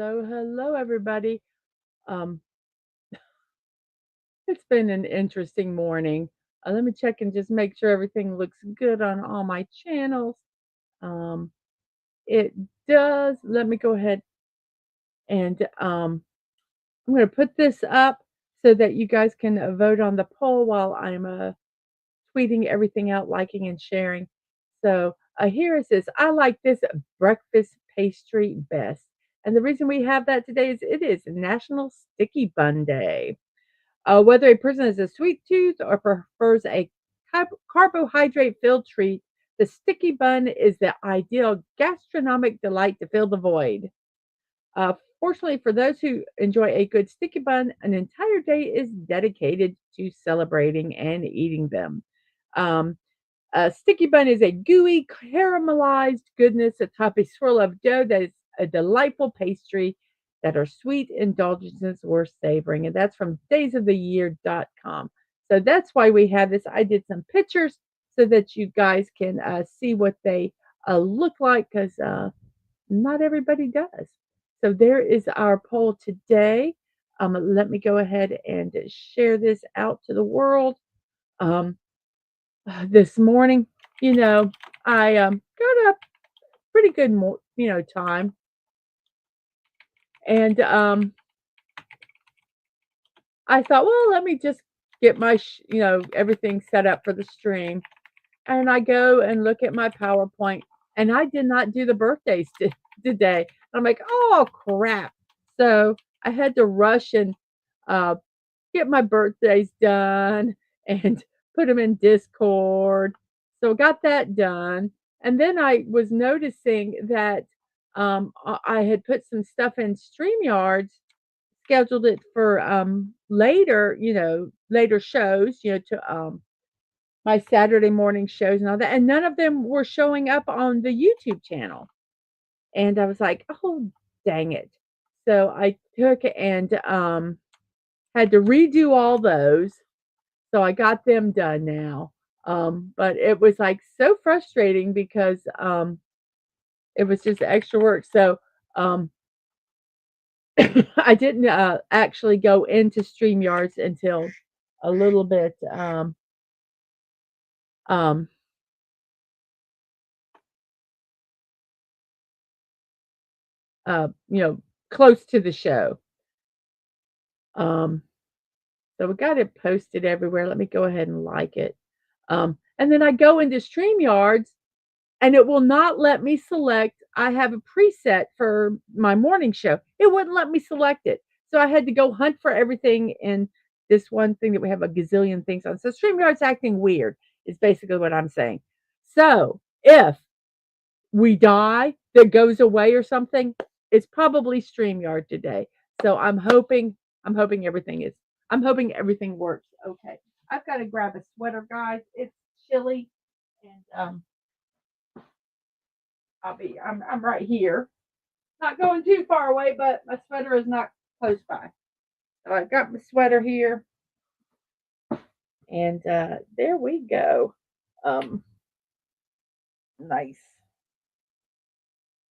Hello, everybody. Um, it's been an interesting morning. Let me check and just make sure everything looks good on all my channels. Um, it does. Let me go ahead and I'm going to put this up so that you guys can vote on the poll while I'm tweeting everything out, liking and sharing. So here it says, I like this breakfast pastry best. And the reason we have that today is it is National Sticky Bun Day. Whether a person has a sweet tooth or prefers a carbohydrate filled treat, the sticky bun is the ideal gastronomic delight to fill the void. Fortunately, for those who enjoy a good sticky bun, an entire day is dedicated to celebrating and eating them. Um, a sticky bun is a gooey, caramelized goodness atop a swirl of dough that is a delightful pastry that are sweet indulgences worth savoring. And that's from daysoftheyear.com. So that's why we have this. I did some pictures so that you guys can see what they look like because not everybody does. So there is our poll today. Let me go ahead and share this out to the world. Um, this morning, you know, I got up pretty good, time, and I thought, well, let me just get my, everything set up for the stream, and I go and look at my PowerPoint, and I did not do the birthdays today. I'm like, oh crap! So I had to rush and uh, get my birthdays done and put them in Discord. So got that done. And then I was noticing that I had put some stuff in StreamYards, scheduled it for later, later shows, to my Saturday morning shows and all that. And none of them were showing up on the YouTube channel. And I was like, oh, dang it. So I took and had to redo all those. So I got them done now. But it was like so frustrating because it was just extra work. So I didn't actually go into StreamYards until a little bit um, uh, you know, close to the show. Um, so we got it posted everywhere. Let me go ahead and like it. And then I go into StreamYards and it will not let me select. I have a preset for my morning show. It wouldn't let me select it. So I had to go hunt for everything in this one thing that we have a gazillion things on. So StreamYard's acting weird, is basically what I'm saying. So if we die, that goes away or something, it's probably StreamYard today. So I'm hoping everything works. Okay. I've got to grab a sweater, guys. It's chilly and I'm right here. Not going too far away, but my sweater is not close by. So I've got my sweater here. And there we go. Nice. Nice,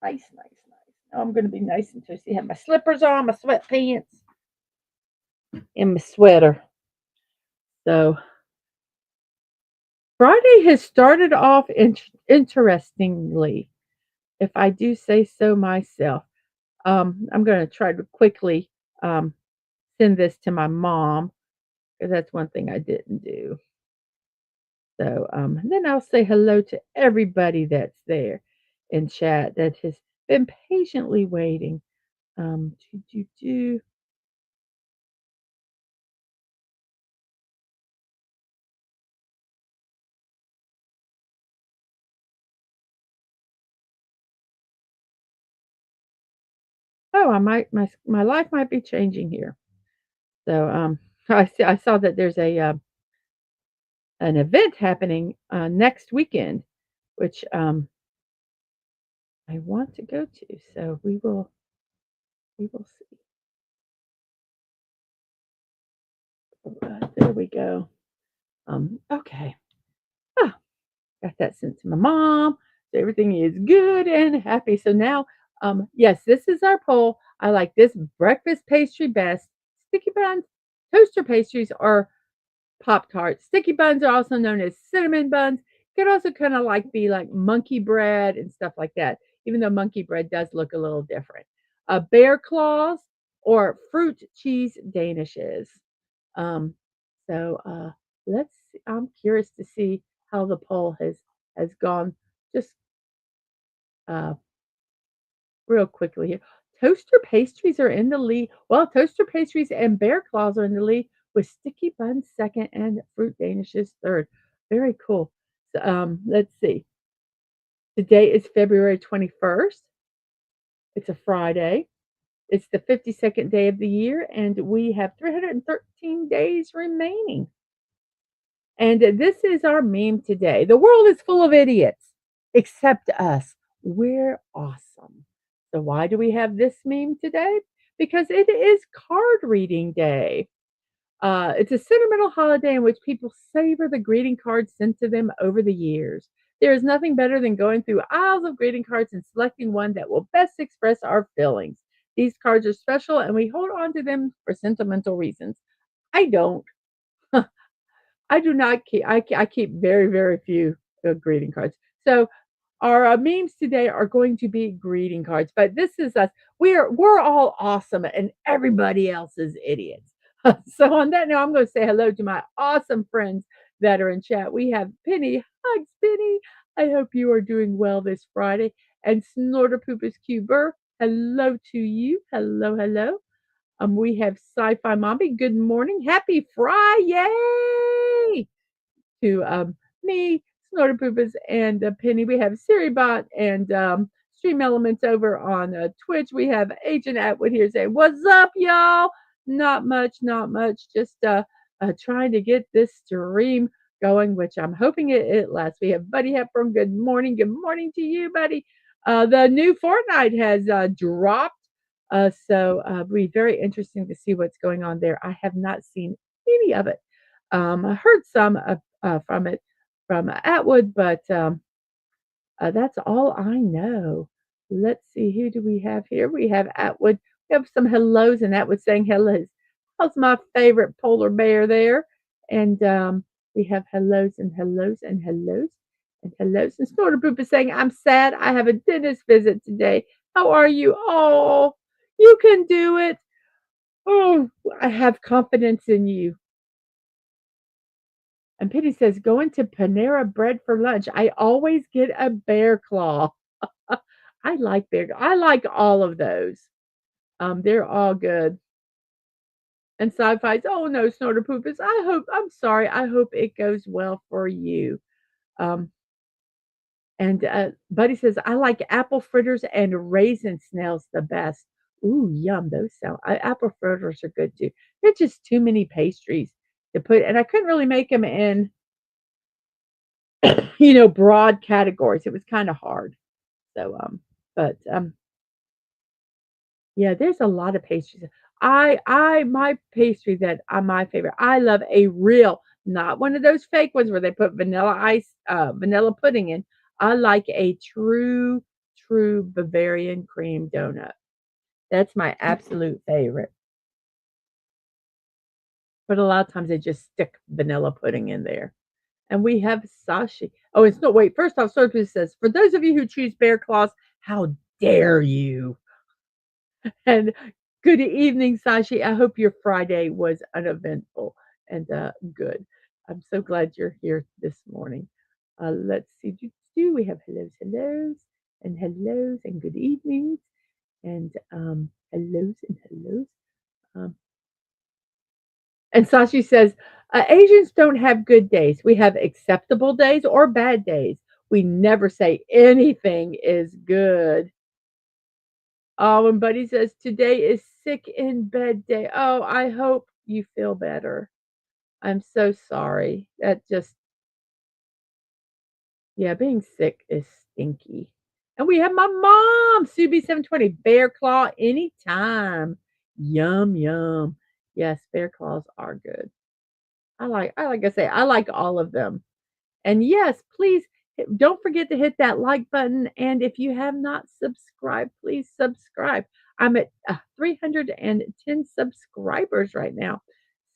nice, nice. Now I'm going to be nice and toasty. I have my slippers on, my sweatpants, and my sweater. So Friday has started off interestingly, if I do say so myself. I'm going to try to quickly send this to my mom because that's one thing I didn't do. So then I'll say hello to everybody that's there in chat that has been patiently waiting. Do, do, do. Oh, I might my life might be changing here. So I saw that there's a an event happening next weekend, which I want to go to. So we will see. There we go. Okay. Ah, got that sent to my mom. So everything is good and happy. So now Yes, this is our poll. I like this breakfast pastry best. Sticky buns, toaster pastries, or Pop Tarts. Sticky buns are also known as cinnamon buns. Could also kind of like be like monkey bread and stuff like that, even though monkey bread does look a little different. Bear claws or fruit cheese danishes. Um, so let's. See. I'm curious to see how the poll has gone. Just uh, real quickly here. Toaster pastries are in the lead. Well, toaster pastries and bear claws are in the lead with sticky buns second and fruit danishes third. Very cool. So, let's see. Today is February 21st. It's a Friday. It's the 52nd day of the year, and we have 313 days remaining. And this is our meme today. The world is full of idiots, except us. We're awesome. So, why do we have this meme today? Because it is card reading day. It's a sentimental holiday in which people savor the greeting cards sent to them over the years. There is nothing better than going through aisles of greeting cards and selecting one that will best express our feelings. These cards are special and we hold on to them for sentimental reasons. I don't. I do not keep. I keep very very few greeting cards. So our memes today are going to be greeting cards, but this is us. We're all awesome, and everybody else is idiots. So on that note, I'm going to say hello to my awesome friends that are in chat. We have Penny. Hugs, Penny. I hope you are doing well this Friday. And Snorter Poopus Cuber. Hello to you. Hello, hello. We have Sci-Fi Mommy. Good morning. Happy Friday to me, Snorter Poopers, and Penny. We have Siribot and Stream Elements over on Twitch. We have Agent Atwood here saying, "What's up, y'all?" Not much, not much. Just trying to get this stream going, which I'm hoping it lasts. We have Buddy Hepburn. Good morning. Good morning to you, Buddy. The new Fortnite has dropped. So it'll be very interesting to see what's going on there. I have not seen any of it. I heard some from it from Atwood, but that's all I know. Let's see, who do we have here? We have Atwood. We have some hellos, and Atwood saying hellos. That's my favorite polar bear there. And we have hellos and hellos and hellos and hellos. And Snorter Poop is saying, I'm sad. I have a dentist visit today. How are you? Oh, you can do it. Oh, I have confidence in you. And Penny says, going to Panera Bread for lunch. I always get a bear claw. I like bear. I like all of those. They're all good. And sci-fi's, oh no, Snorter Poopus. I'm sorry. I hope it goes well for you. Um, and Buddy says, I like apple fritters and raisin snails the best. Ooh, yum. Those sound, apple fritters are good too. They're just too many pastries to put, and I couldn't really make them in broad categories. It was kind of hard. So, but yeah, there's a lot of pastries. My pastry that my favorite. I love a real, not one of those fake ones where they put vanilla ice, vanilla pudding in. I like a true Bavarian cream donut. That's my absolute favorite. But a lot of times they just stick vanilla pudding in there. And we have Sashi. Oh, it's no wait. First off, Sophie says, for those of you who choose bear claws, how dare you? And good evening, Sashi. I hope your Friday was uneventful and good. I'm so glad you're here this morning. Let's see. We have hellos, and good evenings, and hellos and hellos. Um, and Sashi says, Asians don't have good days. We have acceptable days or bad days. We never say anything is good. Oh, and Buddy says, today is sick in bed day. Oh, I hope you feel better. I'm so sorry. That just, yeah, being sick is stinky. And we have my mom, Subi720, Bear Claw anytime. Yum, yum. Yes, Bear Claws are good. I like I say, I like all of them. And yes, please Don't forget to hit that like button, and if you have not subscribed, please subscribe. I'm at 310 subscribers right now.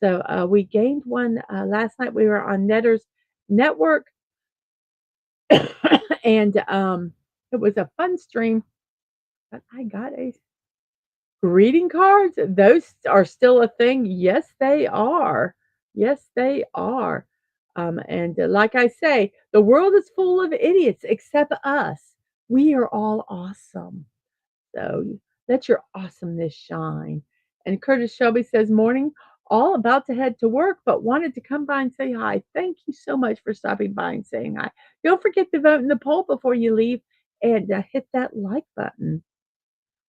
So we gained one last night. We were on Netter's Network, and it was a fun stream. But I got a greeting cards. Those are still a thing. Yes, they are. Yes, they are. And like I say, the world is full of idiots except us. We are all awesome. So let your awesomeness shine. And Curtis Shelby says, morning, all about to head to work, but wanted to come by and say hi. Thank you so much for stopping by and saying hi. Don't forget to vote in the poll before you leave and hit that like button.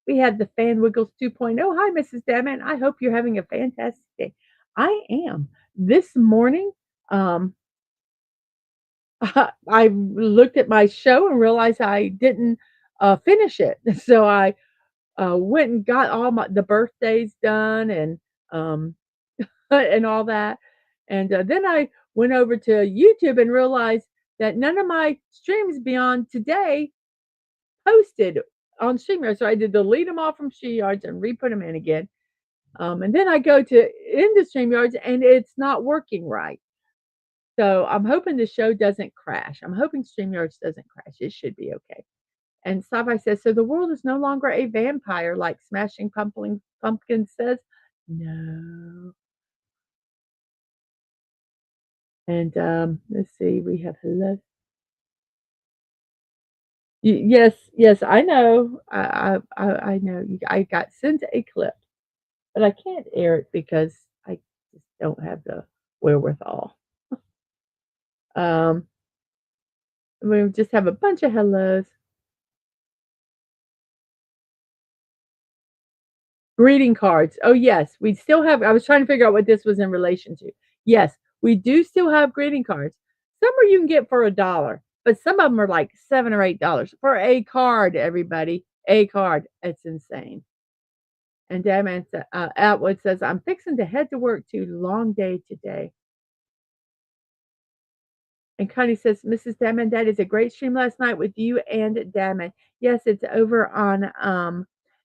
We have the Fan Wiggles 2.0. Hi, Mrs. Dadman. I hope you're having a fantastic day. I am. This morning, um, I looked at my show and realized I didn't finish it. So I went and got all the birthdays done and um, and all that. And then I went over to YouTube and realized that none of my streams beyond today posted on StreamYard. So I had to delete them all from StreamYards and re-put them in again. And then I go to into StreamYards and it's not working right. So I'm hoping the show doesn't crash. I'm hoping StreamYards doesn't crash. It should be okay. And Sabai says, so the world is no longer a vampire like Smashing Pumpkin says. No. And let's see, we have hello. Yes, yes, I know. I know. I got sent a clip, but I can't air it because I just don't have the wherewithal. Um, we just have a bunch of hellos. Greeting cards. Oh, yes, we still have. I was trying to figure out what this was in relation to. Yes, we do still have greeting cards. Some are you can get for $1, but some of them are like $7 or $8 for a card. Everybody, a card. It's insane. And Dadman Atwood says, "I'm fixing to head to work too. Long day today." And Connie says, "Mrs. Dadman, that is a great stream last night with you and Dadman. Yes, it's over on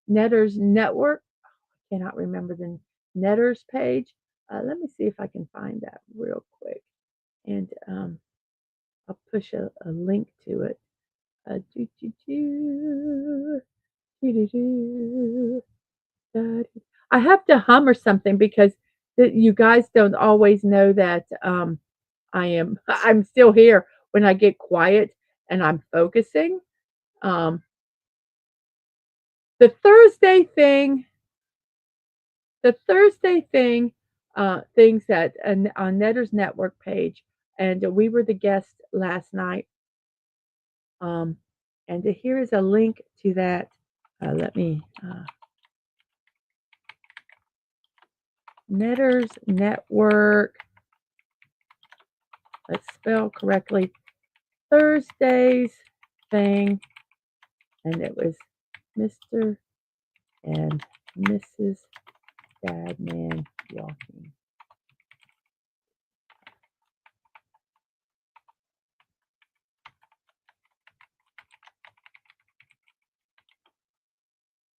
Netter's Network. Cannot remember the Netter's page. Let me see if I can find that real quick. And I'll push a link to it. Do, do, do, do, do, do. I have to hum or something because you guys don't always know that I'm still here when I get quiet and I'm focusing. Um, the Thursday thing the Thursday thing, things that on Netter's Network page, and we were the guest last night. Um, and here is a link to that. Let me Netter's Network. Let's spell correctly. Thursday's thing, and it was Mr. and Mrs. Dadman Walking.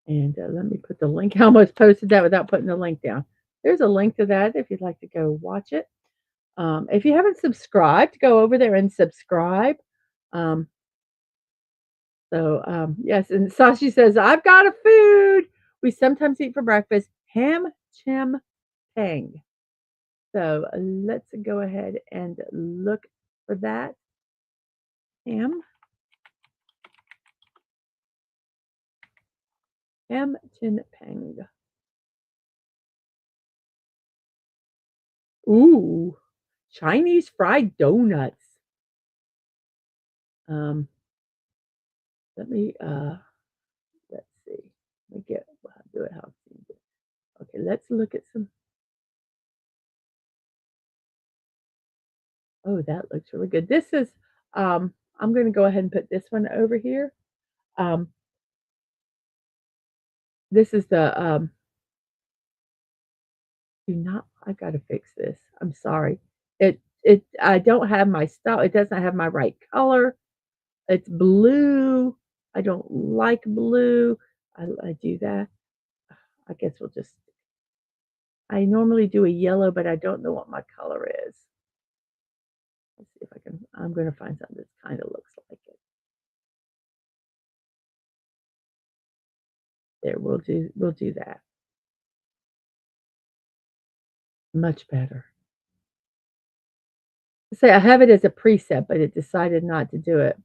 And let me put the link. I almost posted that without putting the link down. There's a link to that if you'd like to go watch it. If you haven't subscribed, go over there and subscribe. Um, yes, and Sashi says, I've got a food we sometimes eat for breakfast, ham chim peng. So let's go ahead and look for that. Ham chin peng. Ooh, Chinese fried donuts. Um, let me let's see. Let me do it how I've seen it. Okay, let's look at some. Oh, that looks really good. This is I'm going to go ahead and put this one over here. Um, this is the do not. I got to fix this. I'm sorry. I don't have my style. It doesn't have my right color. It's blue. I don't like blue. I do that. I guess we'll just I normally do a yellow, but I don't know what my color is. Let's see if I can I'm gonna find something that kinda looks like it. There, we'll do that. Much better. Say I have it as a preset, but it decided not to do it.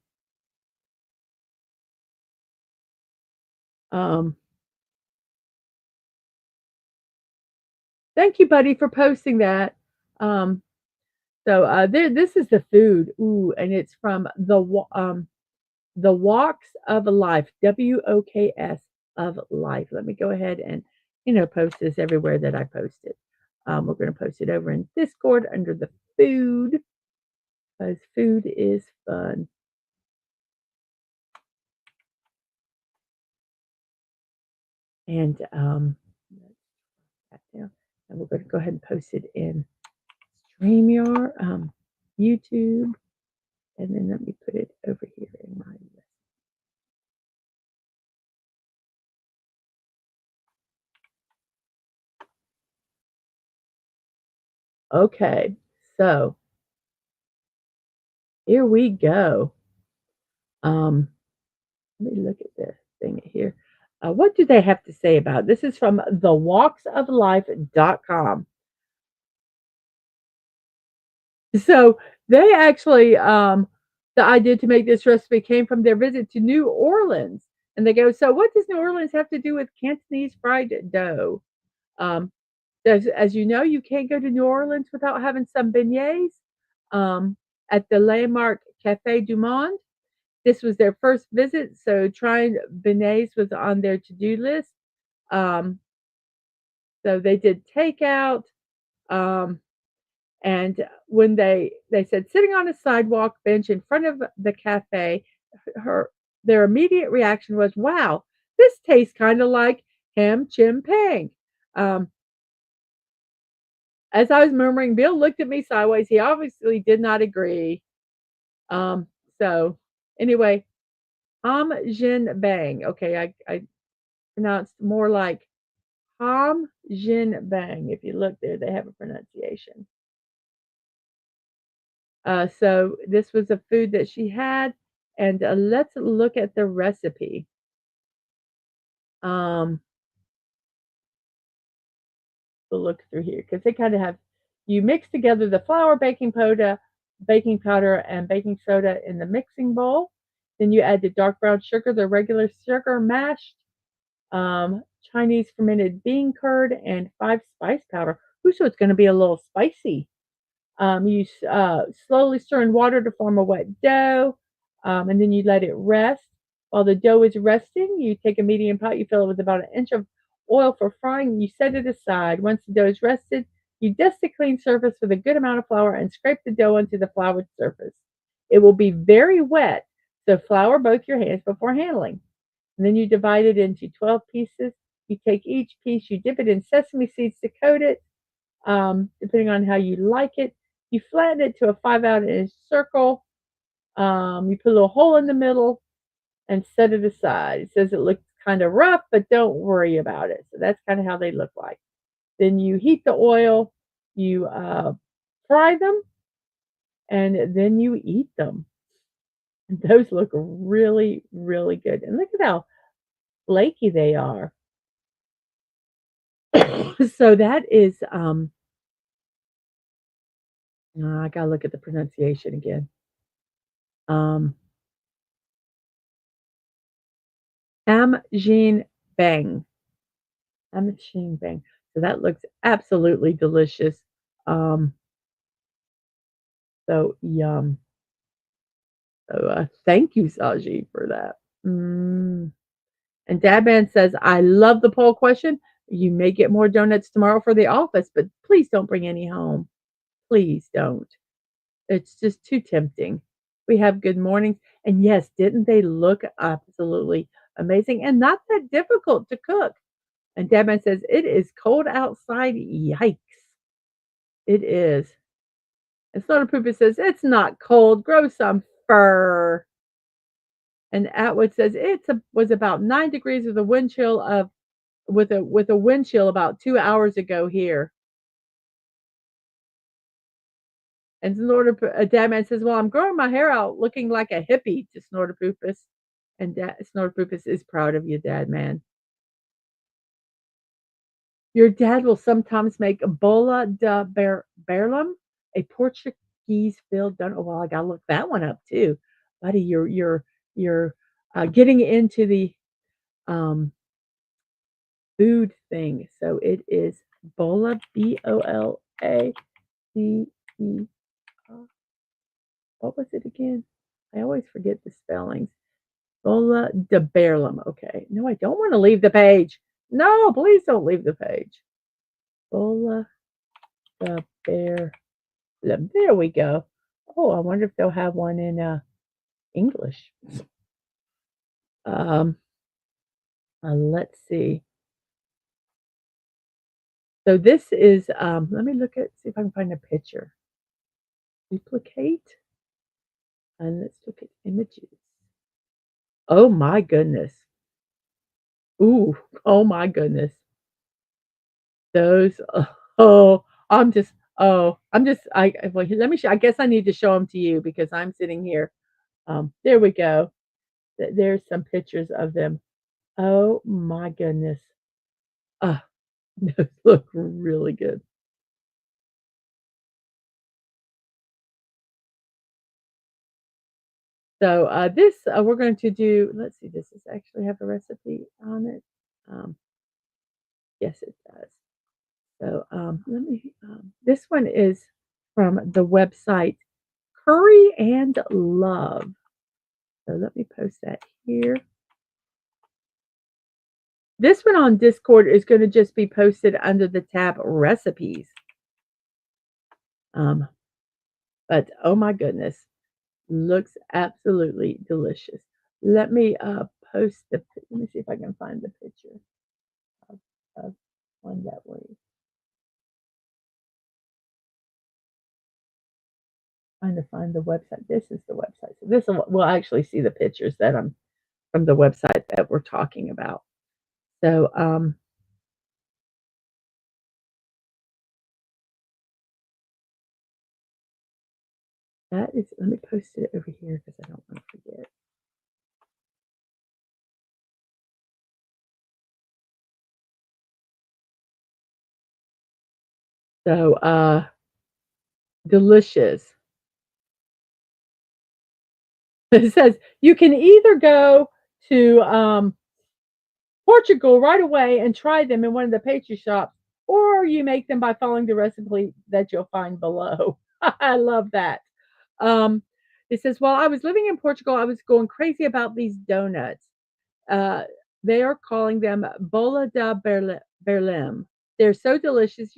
Um, Thank you, buddy, for posting that. Um, this is the food. Ooh, and it's from the Walks of Life, WOKS of Life. Let me go ahead and post this everywhere that I post it. We're going to post it over in Discord under the food because food is fun. And that down. And we're going to go ahead and post it in StreamYard, YouTube, and then let me put it over here in my list. Okay, so here we go. Um, Let me look at this thing here. What do they have to say about it? This is from thewalksoflife.com. So they actually, the idea to make this recipe came from their visit to New Orleans. And they go, so what does New Orleans have to do with Cantonese fried dough? Um, as you know, you can't go to New Orleans without having some beignets um, at the landmark Cafe du Monde. This was their first visit, so trying beignets was on their to-do list. Um, so they did takeout. Um, and when they said sitting on a sidewalk bench in front of the cafe, her their immediate reaction was, "Wow, this tastes kind of like ham chim pang." Um, as I was murmuring, Bill looked at me sideways. He obviously did not agree. Um, so anyway, ham jin bang. Okay, I pronounced more like ham jin bang. If you look there, they have a pronunciation. So this was a food that she had, and let's look at the recipe. Um, we'll look through here because they kind of have you mix together the flour, baking powder, and baking soda in the mixing bowl. Then you add the dark brown sugar, the regular sugar mashed, Chinese fermented bean curd, and 5 spice powder. Ooh, so it's going to be a little spicy. You slowly stir in water to form a wet dough, and then you let it rest. While the dough is resting, you take a medium pot, you fill it with about an inch of oil for frying, and you set it aside. Once the dough is rested, you dust a clean surface with a good amount of flour and scrape the dough onto the floured surface. It will be very wet, so flour both your hands before handling. And then you divide it into 12 pieces. You take each piece, you dip it in sesame seeds to coat it, depending on how you like it. You flatten it to a 5-inch circle. You put a little hole in the middle and set it aside. It says it looks kind of rough, but don't worry about it. So that's kind of how they look like. Then you heat the oil, you fry them, and then you eat them. And those look really, really good. And look at how flaky they are. So that is, I gotta look at the pronunciation again. Um, Am Jean Bang. Machine bang. So that looks absolutely delicious. Um, so yum. So thank you, Saji, for that. Mm. And Dadman says, I love the poll question. You may get more donuts tomorrow for the office, but please don't bring any home. Please don't. It's just too tempting. We have good mornings. And yes, didn't they look absolutely amazing and not that difficult to cook? And Dadman says, it is cold outside. Yikes. It is. And Soda Pooper says, it's not cold. Grow some fur. And Atwood says was about 9 degrees with a wind chill of with a wind chill about 2 hours ago here. And Dadman says, "Well, I'm growing my hair out looking like a hippie to Snorterpoopus." And Snorterpoopus is proud of you, Dadman. Your dad will sometimes make bola de berlam, a Portuguese filled donut. Oh, well, I gotta look that one up too, buddy. You're getting into the um, food thing. So it is bola, BOLADE. What was it again? I always forget the spellings. Bola de berlam. Okay. No, I don't want to leave the page. No, please don't leave the page. Bola de berlam. There we go. Oh, I wonder if they'll have one in English. Um, let's see. So this is, let me see if I can find a picture. Duplicate, and let's look at images. Oh my goodness. Ooh, oh my goodness. Those, oh, well, let me show, I guess I need to show them to you because I'm sitting here. There we go. There's some pictures of them. Oh my goodness. Ah, those look really good. So this we're going to do. Let's see. Does this actually have a recipe on it? Um, yes, it does. So let me. This one is from the website Curry and Love. So let me post that here. This one on Discord is going to just be posted under the tab recipes. Um, but oh my goodness, looks absolutely delicious. Let me post the. Let me see if I can find the picture of, of one that way. Trying to find the website. This is the website. So this will actually see the pictures that I'm from the website that we're talking about. So that is. Let me post it over here because I don't want to forget. So delicious. It says you can either go to Portugal right away and try them in one of the pastry shops, or you make them by following the recipe that you'll find below. I love that. Um, it says, while I was living in Portugal, I was going crazy about these donuts. Uh, they are calling them bola da berlim. They're so delicious.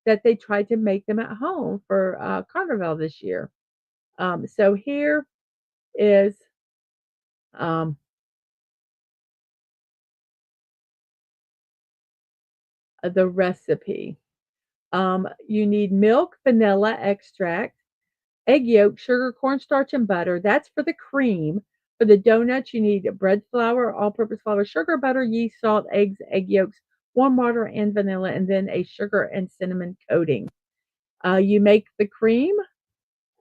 That they tried to make them at home for Carnival this year. So here is um, the recipe. You need milk, vanilla extract, egg yolk, sugar, cornstarch, and butter. That's for the cream. For the donuts, you need bread flour, all purpose flour, sugar, butter, yeast, salt, eggs, egg yolks, warm water, and vanilla, and then a sugar and cinnamon coating. You make the cream,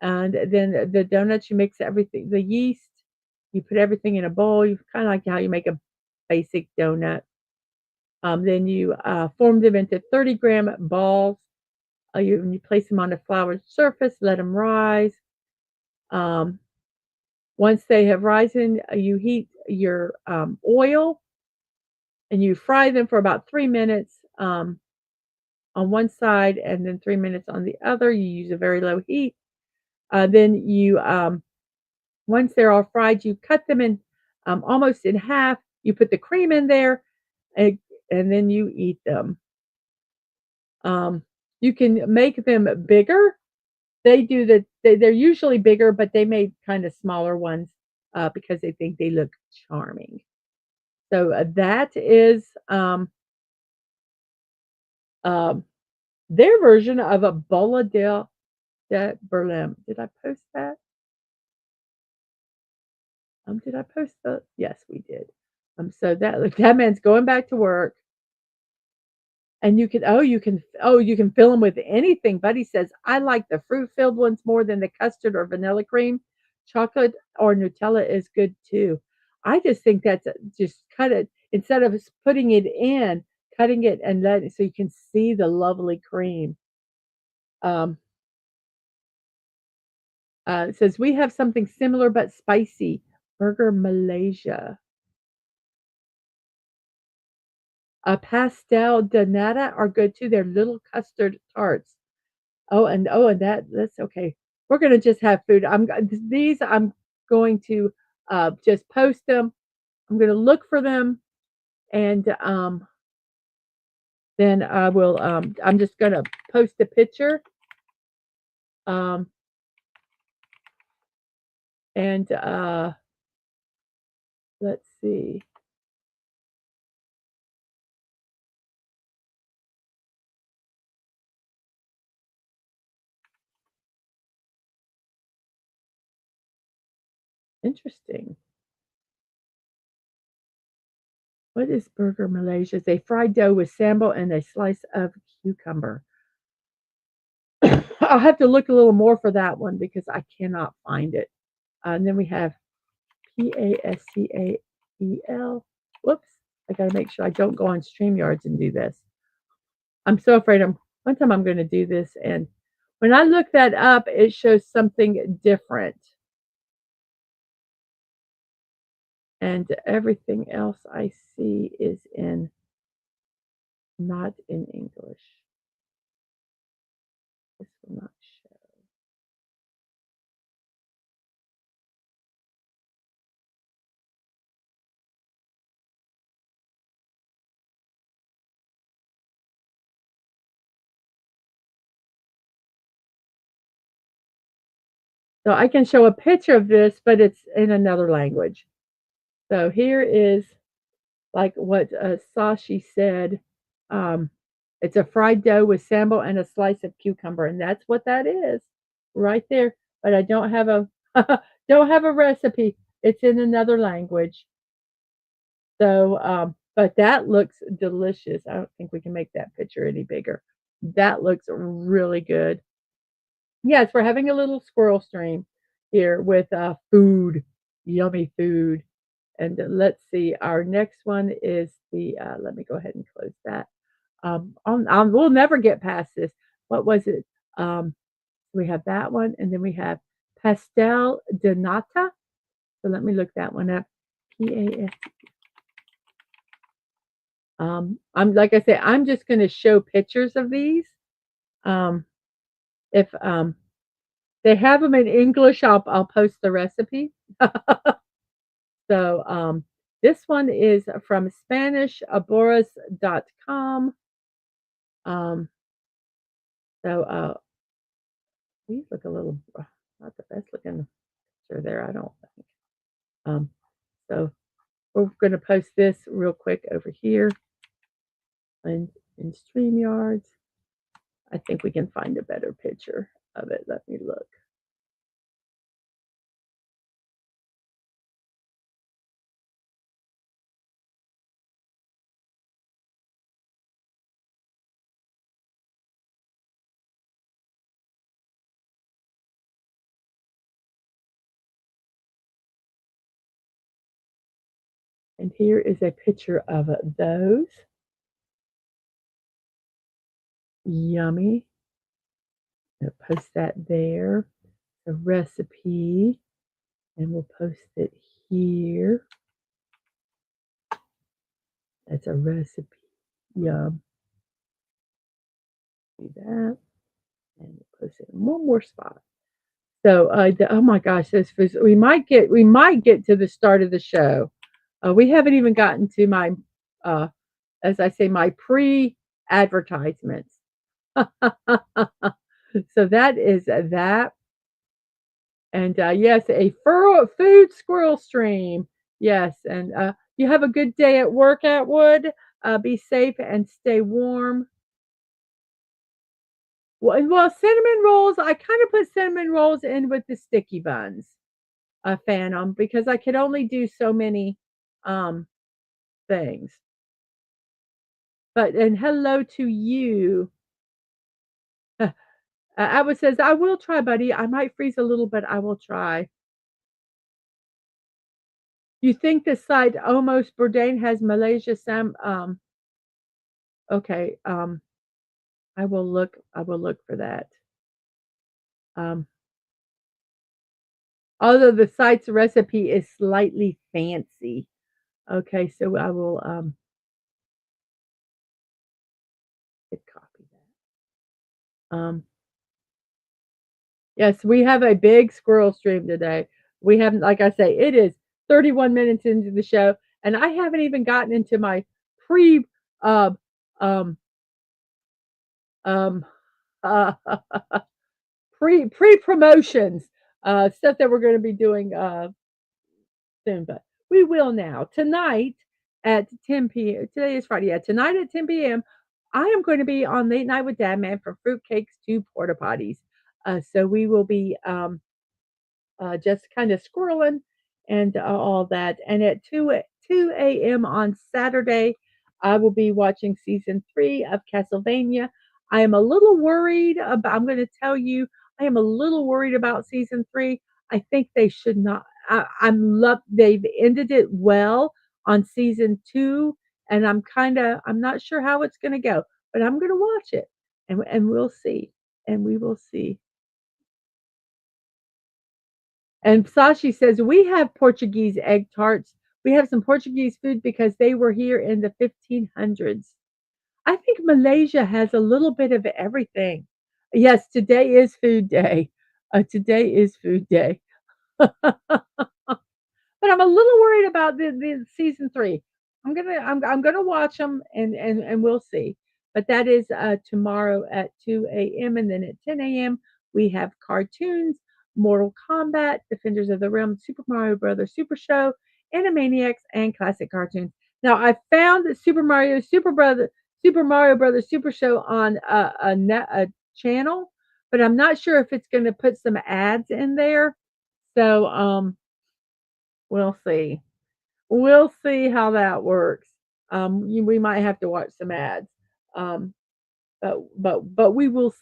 and then the donuts, you mix everything, the yeast, you put everything in a bowl. You kind of like how you make a basic donut. Then you form them into 30-gram balls. You place them on a floured surface, let them rise. Um, Once they have risen, you heat your oil and you fry them for about 3 minutes on one side and then 3 minutes on the other. You use a very low heat. Then once they're all fried, you cut them in almost in half. You put the cream in there and, and then you eat them. You can make them bigger. They're usually bigger, but they made kind of smaller ones because they think they look charming. So that is um, their version of a bola de Berlin. Did I post that? Did I post the yes, we did. So that man's going back to work, and you can fill them with anything. Buddy says, "I like the fruit-filled ones more than the custard or vanilla cream. Chocolate or Nutella is good too." I just think that's just cut it instead of putting it in, cutting it and let it so you can see the lovely cream. Um, it says, "We have something similar but spicy, Burger Malaysia." Pastel de nata are good too. They're little custard tarts. And that's okay. We're gonna just have food. These I'm going to just post them. I'm gonna look for them, and then I will. I'm just gonna post a picture. Um, and let's see. Interesting. What is Burger Malaysia? It's a fried dough with sambal and a slice of cucumber. I'll have to look a little more for that one because I cannot find it. And then we have Pascal. Whoops. I got to make sure I don't go on StreamYards and do this. I'm so afraid one time I'm going to do this. And when I look that up, it shows something different. And everything else I see is not in English. This will not show. So I can show a picture of this, but it's in another language. So here is like what Sashi said. Um, it's a fried dough with sambal and a slice of cucumber, and that's what that is right there. But I don't have a don't have a recipe. It's in another language. So, but that looks delicious. I don't think we can make that picture any bigger. That looks really good. Yes, we're having a little squirrel stream here with food, yummy food. And let's see, our next one is let me go ahead and close that. We'll never get past this. What was it? Um, we have that one, and then we have pastel de nata. So let me look that one up. PAS. I'm like I say, I'm just going to show pictures of these. Um, if they have them in English, I'll post the recipe. So this one is from SpanishAboras.com. Um, so these look a little not the best looking picture there, I don't think. Um, so we're going to post this real quick over here in StreamYards. I think we can find a better picture of it. Let me look. And here is a picture of those. Yummy. I'll post that there. The recipe. And we'll post it here. That's a recipe. Yum. Do that. And we'll post it in one more spot. So oh my gosh, we might get to the start of the show. We haven't even gotten to my as I say, my pre-advertisements. So that is that. And yes, a food squirrel stream. Yes, and you have a good day at work, Atwood. Be safe and stay warm. Well, cinnamon rolls. I kind of put cinnamon rolls in with the sticky buns. Phantom because I could only do so many um, things. But and hello to you. Albert says, "I will try, buddy. I might freeze a little, but I will try." You think the site Almost Bourdain has Malaysia Sam? Okay. I will look. I will look for that. Um, Although the site's recipe is slightly fancy. Okay, so I will hit copy that. Yes, we have a big squirrel stream today. We haven't, like I say, it is 31 minutes into the show, and I haven't even gotten into my pre uh, um um uh pre promotions stuff that we're going to be doing soon, but we will now. Tonight at 10 p.m. Today is Friday. Yeah, tonight at 10 p.m. I am going to be on Late Night with Dadman from fruitcakes to porta potties. So we will be just kind of squirreling and all that. And at 2 a.m. on Saturday, I will be watching season 3 of Castlevania. I am a little worried about, I'm going to tell you, I am a little worried about season 3. I think they should not. They've ended it well on season 2, and I'm not sure how it's going to go, but I'm going to watch it, and we'll see, and we will see. And Sashi says, we have Portuguese egg tarts. We have some Portuguese food because they were here in the 1500s. I think Malaysia has a little bit of everything. Yes, today is food day. Today is food day. But I'm a little worried about the season 3. I'm gonna watch them and we'll see. But that is tomorrow at 2 a.m. and then at 10 a.m. we have cartoons, Mortal Kombat, Defenders of the Realm, Super Mario Brothers Super Show, Animaniacs, and classic cartoons. Now I found that Super Mario Brothers Super Show on a channel, but I'm not sure if it's going to put some ads in there. So we'll see. We'll see how that works. We might have to watch some ads, um, but we will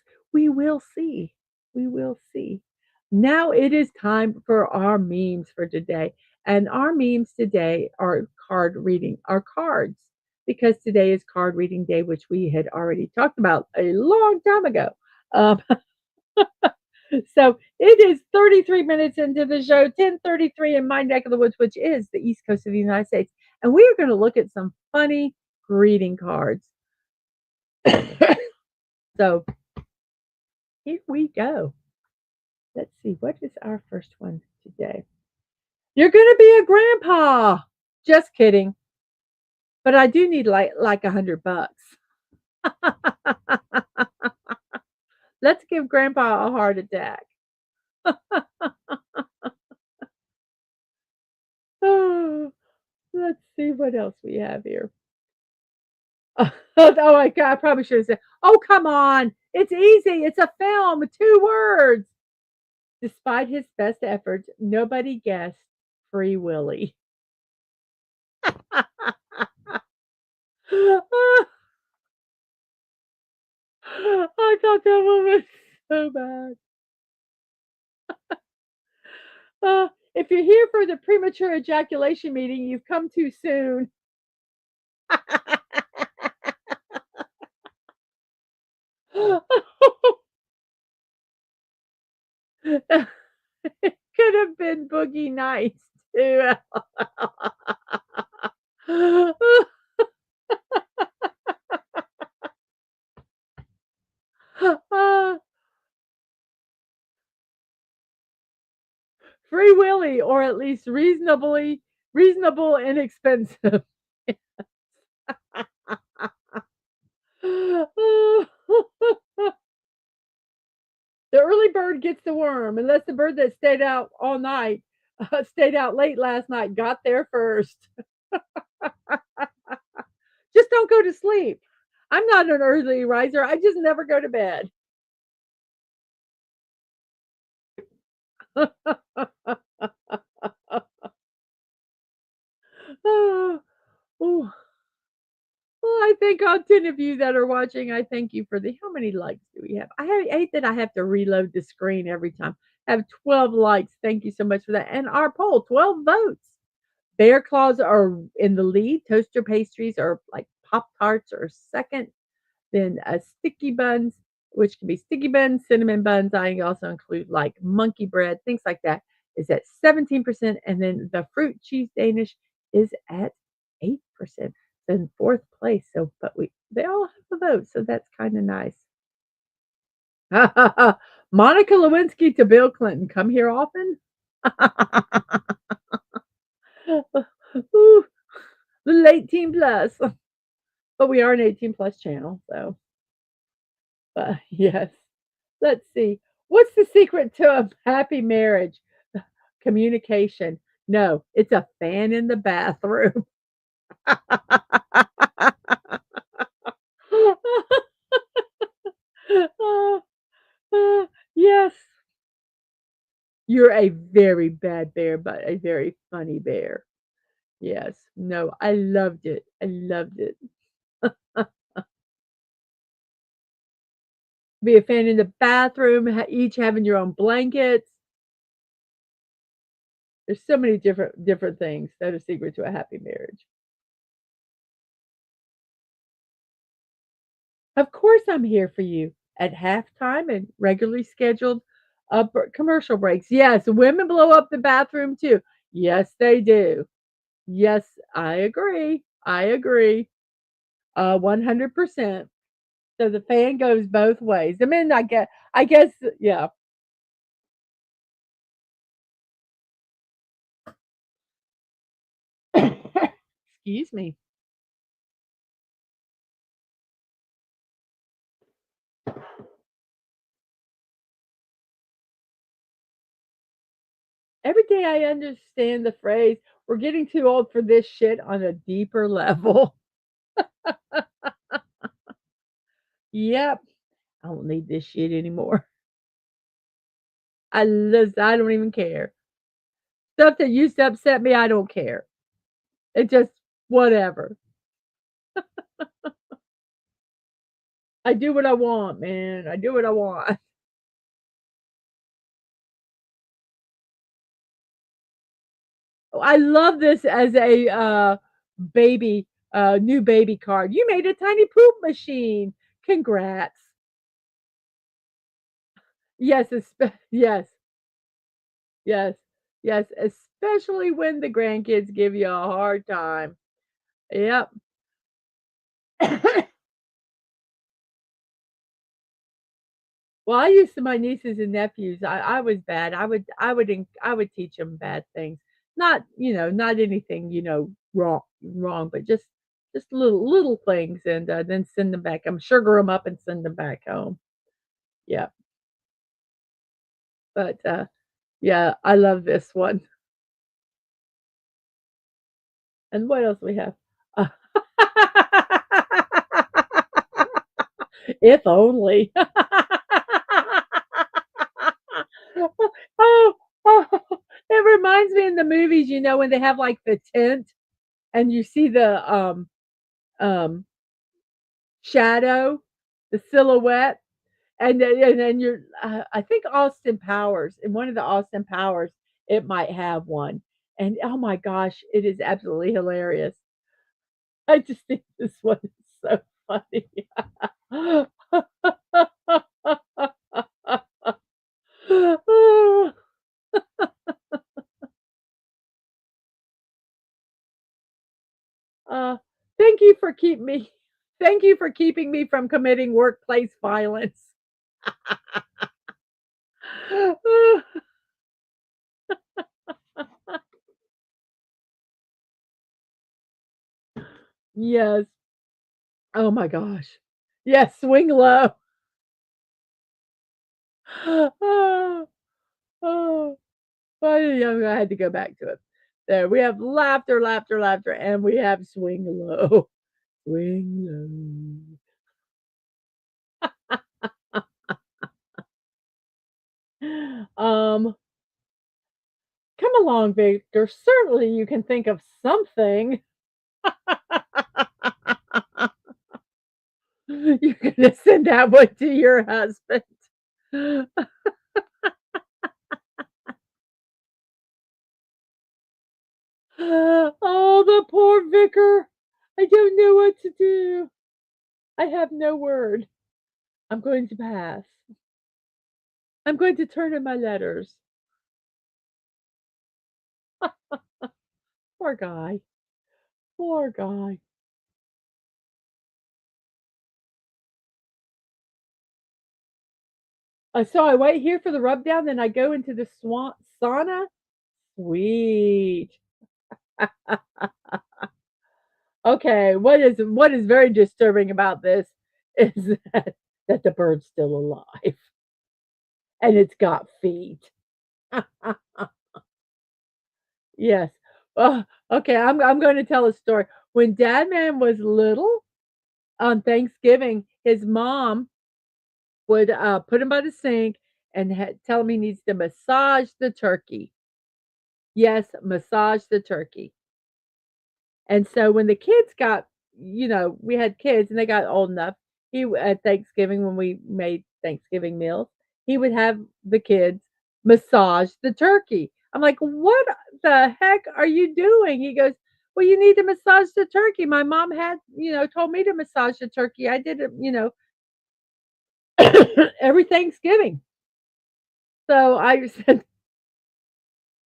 see. We will see. Now it is time for our memes for today, and our memes today are card reading, are cards, because today is card reading day, which we had already talked about a long time ago. Um, So it is 33 minutes into the show, 10:33 in my neck of the woods, which is the East Coast of the United States. And we are going to look at some funny greeting cards. So here we go. Let's see, what is our first one today? You're going to be a grandpa. Just kidding. But I do need like $100. Let's give grandpa a heart attack. Oh, let's see what else we have here. Oh my God, I probably should have said, "Oh, come on. It's easy. It's a film, 2 words." Despite his best efforts, nobody guessed Free Willy. I thought that one was so bad. If you're here for the premature ejaculation meeting, you've come too soon. It could have been Boogie Nights too. Free Willy, or at least reasonable inexpensive. The early bird gets the worm, unless the bird that stayed out all night, stayed out late last night, got there first. Just don't go to sleep. I'm not an early riser. I just never go to bed. I thank all 10 of you that are watching. I thank you for the how many likes do we have? I hate that I have to reload the screen every time. I have 12 likes. Thank you so much for that. And our poll, 12 votes. Bear claws are in the lead. Toaster pastries are like Pop Tarts are second. Then sticky buns, which can be sticky buns, cinnamon buns. I also include like monkey bread, things like that, is at 17%. And then the fruit cheese Danish is at 8%. In fourth place. So, but they all have a vote, so that's kind of nice. Monica Lewinsky to Bill Clinton. Come here often? Ooh, little 18 plus. But we are an 18 plus channel, so but yes. Let's see. What's the secret to a happy marriage? Communication. No, it's a fan in the bathroom. Yes. You're a very bad bear, but a very funny bear. Yes. No, I loved it. I loved it. Be a fan in the bathroom, each having your own blankets. There's so many different things that are secret to a happy marriage. Of course, I'm here for you at halftime and regularly scheduled commercial breaks. Yes, women blow up the bathroom too. Yes, they do. Yes, I agree. I agree. 100%. So the fan goes both ways. I mean, I guess, yeah. Excuse me. Every day I understand the phrase, we're getting too old for this shit on a deeper level. Yep. I don't need this shit anymore. I don't even care. Stuff that used to upset me, I don't care. It just whatever. I do what I want, man. I do what I want. I love this as a baby, new baby card. You made a tiny poop machine. Congrats. Yes, yes, yes, yes, especially when the grandkids give you a hard time. Yep. Well, I used to my nieces and nephews. I was bad. I would teach them bad things. Not not anything wrong, but just little things, and then send them back. I'm sugar them up and send them back home. Yeah, but yeah, I love this one. And what else we have? Uh, if only. Oh, oh, it reminds me in the movies, when they have like the tent and you see the um shadow, the silhouette, and then you're I think Austin Powers, in one of the Austin Powers, it might have one. And oh my gosh, it is absolutely hilarious. I just think this one is so funny. Uh, thank you for keeping me from committing workplace violence. Yes. Oh my gosh. Yes, swing low. Oh, oh. I had to go back to it. There, we have laughter, laughter, laughter, and we have swing low. Swing low. Come along, Victor. Certainly you can think of something. You're gonna send that one to your husband. Oh, the poor vicar. I don't know what to do. I have no word. I'm going to pass. I'm going to turn in my letters. Poor guy. Poor guy. So I wait here for the rub down, then I go into the sauna. Sweet. Okay, what is very disturbing about this is that the bird's still alive and it's got feet. Yes. Okay, I'm going to tell a story. When Dadman was little, on Thanksgiving, his mom would put him by the sink and tell him he needs to massage the turkey. Yes, massage the turkey. And so when the kids got, we had kids and they got old enough, at Thanksgiving when we made Thanksgiving meals, he would have the kids massage the turkey. I'm like, "What the heck are you doing?" He goes, "Well, you need to massage the turkey. My mom had, told me to massage the turkey. I did it, every Thanksgiving." So I said,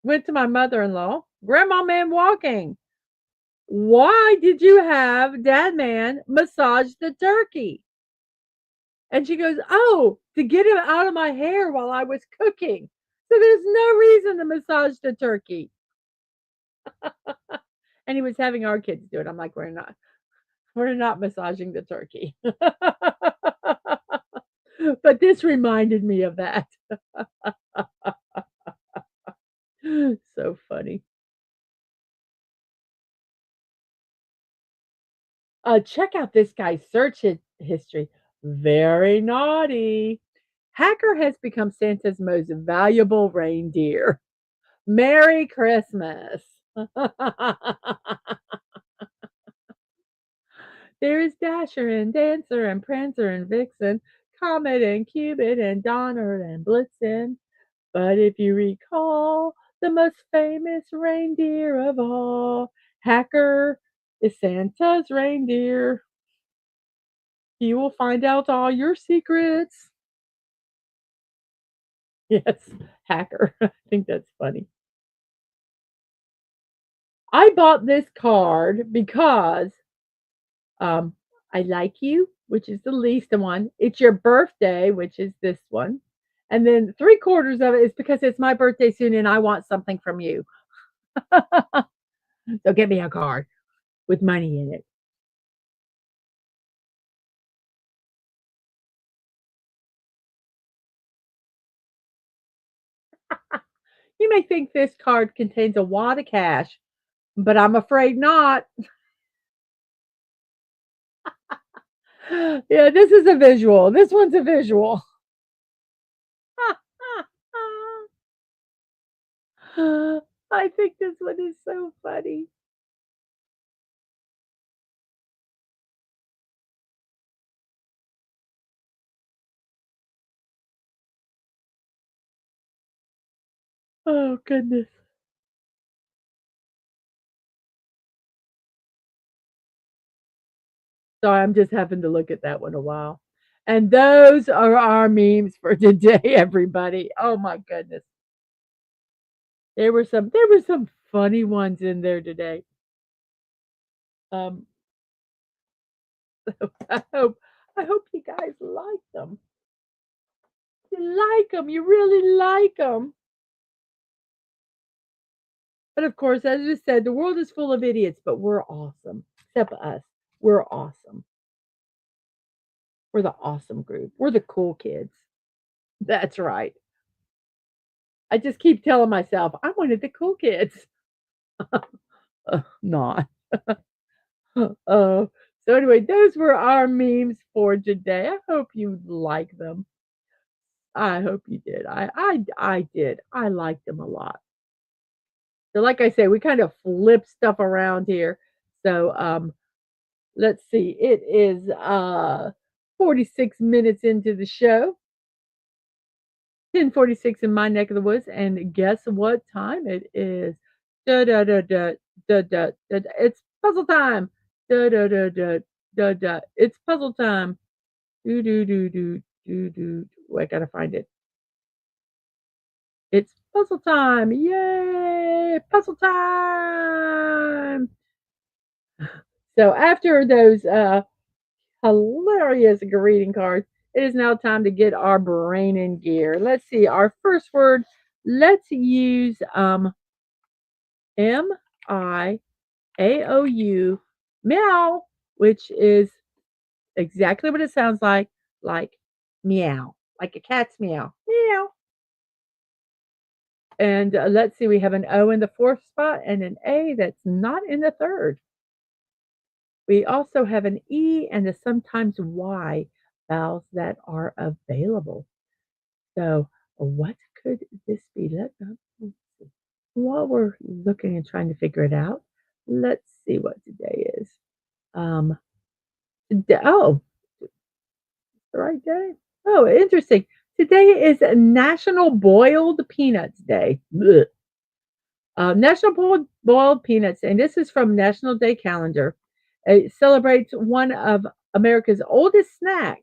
went to my mother-in-law, Grandma Man Walking. Why did you have Dad Man massage the turkey? And she goes, "Oh, to get him out of my hair while I was cooking. So there's no reason to massage the turkey." And he was having our kids do it. I'm like, we're not massaging the turkey. But this reminded me of that. So funny. Check out this guy's search history. Very naughty. Hacker has become Santa's most valuable reindeer. Merry Christmas. There is Dasher and Dancer and Prancer and Vixen, Comet and Cupid and Donner and Blitzen. But if you recall, the most famous reindeer of all, Hacker, is Santa's reindeer. He will find out all your secrets. Yes, Hacker. I think that's funny. I bought this card because Um, I like you, which is the least one. It's your birthday, which is this one. And then three-quarters of it is because it's my birthday soon and I want something from you. So get me a card with money in it. You may think this card contains a wad of cash, but I'm afraid not. Yeah, this is a visual. This one's a visual. I think this one is so funny. Oh, goodness. Sorry, I'm just having to look at that one a while. And those are our memes for today, everybody. Oh my goodness. There were some funny ones in there today. Um, I hope I hope you guys like them. You like them. You really like them. But of course, as I said, the world is full of idiots, but we're awesome. Except us. We're awesome. We're the awesome group. We're the cool kids. That's right. I just keep telling myself I'm one of the cool kids. Not. Oh, so anyway, those were our memes for today. I hope you like them. I hope you did. I did. I liked them a lot. So like I say, we kind of flip stuff around here. So let's see. It is 46 minutes into the show, 10:46 in my neck of the woods, and guess what time it is? Da da da da da da da. It's puzzle time. Da da da da da da. It's puzzle time. Do do do do do do. I gotta find it. It's puzzle time. Yay! Puzzle time. So after those hilarious greeting cards, it is now time to get our brain in gear. Let's see. Our first word, let's use MIAOU, meow, which is exactly what it sounds like meow, like a cat's meow, meow. And let's see, we have an O in the fourth spot and an A that's not in the third. We also have an E and a sometimes Y vowels that are available. So, what could this be? Let's see. While we're looking and trying to figure it out, let's see what today is. Um, oh, the right day. Oh, interesting. Today is National Boiled Peanuts Day. Blech. National Boiled Peanuts, and this is from National Day Calendar. It celebrates one of America's oldest snacks.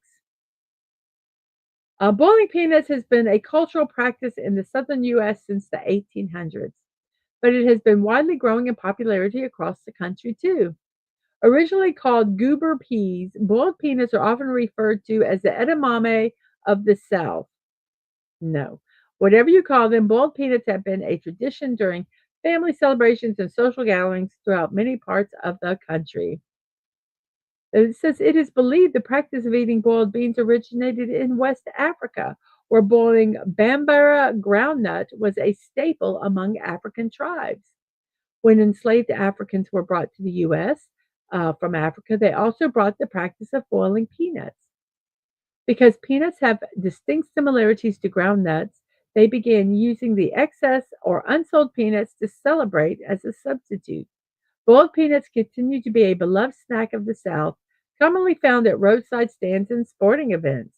Boiling peanuts has been a cultural practice in the southern U.S. since the 1800s, but it has been widely growing in popularity across the country too. Originally called goober peas, boiled peanuts are often referred to as the edamame of the South. No. Whatever you call them, boiled peanuts have been a tradition during family celebrations and social gatherings throughout many parts of the country. It says it is believed the practice of eating boiled beans originated in West Africa, where boiling Bambara groundnut was a staple among African tribes. When enslaved Africans were brought to the U.S. From Africa, they also brought the practice of boiling peanuts. Because peanuts have distinct similarities to ground nuts, they began using the excess or unsold peanuts to celebrate as a substitute. Boiled peanuts continue to be a beloved snack of the South, commonly found at roadside stands and sporting events.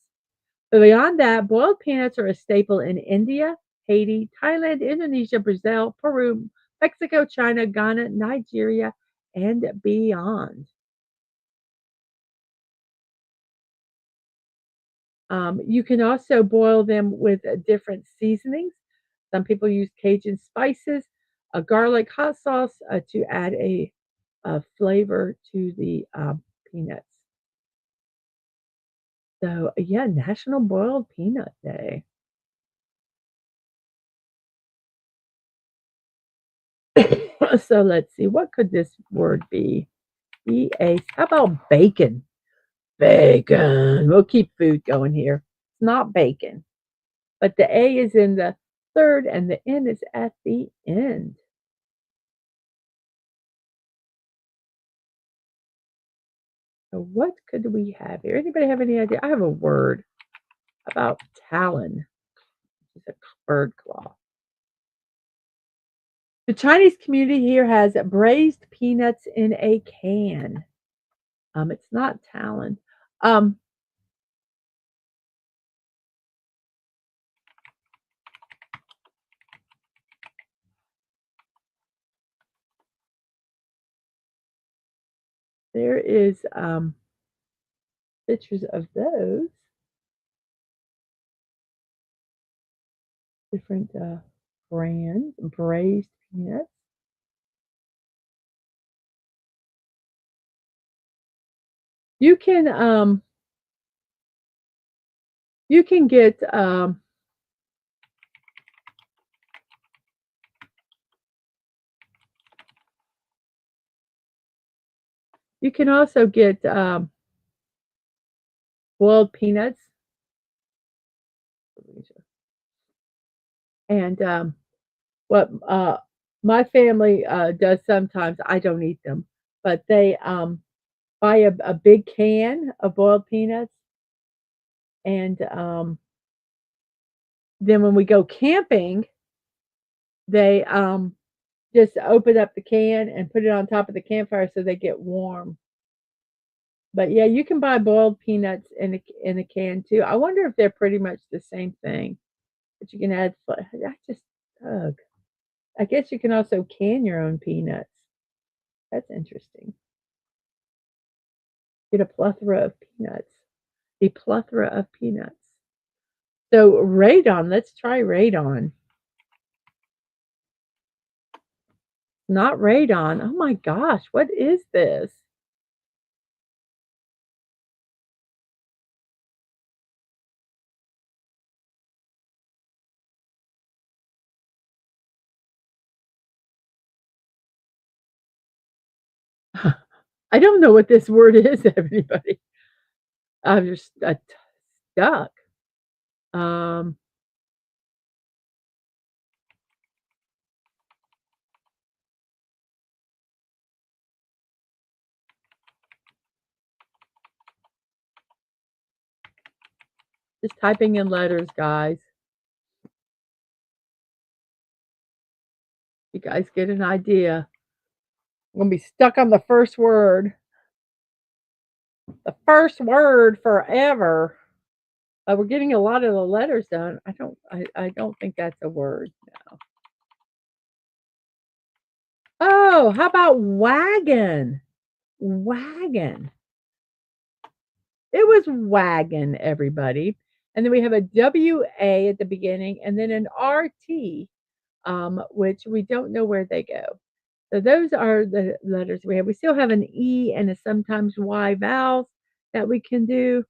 But beyond that, boiled peanuts are a staple in India, Haiti, Thailand, Indonesia, Brazil, Peru, Mexico, China, Ghana, Nigeria, and beyond. You can also boil them with different seasonings. Some people use Cajun spices, a garlic hot sauce to add a flavor to the peanuts. So, yeah, National Boiled Peanut Day. So let's see, what could this word be? B-A. How about bacon? Bacon. We'll keep food going here. It's not bacon, but the A is in the third and the N is at the end. So what could we have here? Anybody have any idea? I have a word about talon, which is a bird claw. The Chinese community here has braised peanuts in a can. It's not talon. Um, there is pictures of those different brands, braised peanuts. You can um, you can get you can also get boiled peanuts, and what my family does sometimes. I don't eat them, but they buy a big can of boiled peanuts, and then when we go camping, they just open up the can and put it on top of the campfire so they get warm. But yeah, you can buy boiled peanuts in a can too. I wonder if they're pretty much the same thing. But you can add. I just ugh. I guess you can also can your own peanuts. That's interesting. Get a plethora of peanuts. A plethora of peanuts. So radon. Let's try radon. Not radon. Oh my gosh, what is this? I don't know what this word is, everybody. I'm just stuck. Um, just typing in letters, guys. You guys get an idea. I'm gonna be stuck on the first word. The first word forever. We're getting a lot of the letters done. I don't think that's a word. No. Oh, how about wagon? Wagon. It was wagon, everybody. And then we have a WA at the beginning and then an RT, which we don't know where they go. So those are the letters we have. We still have an E and a sometimes Y vowels that we can do.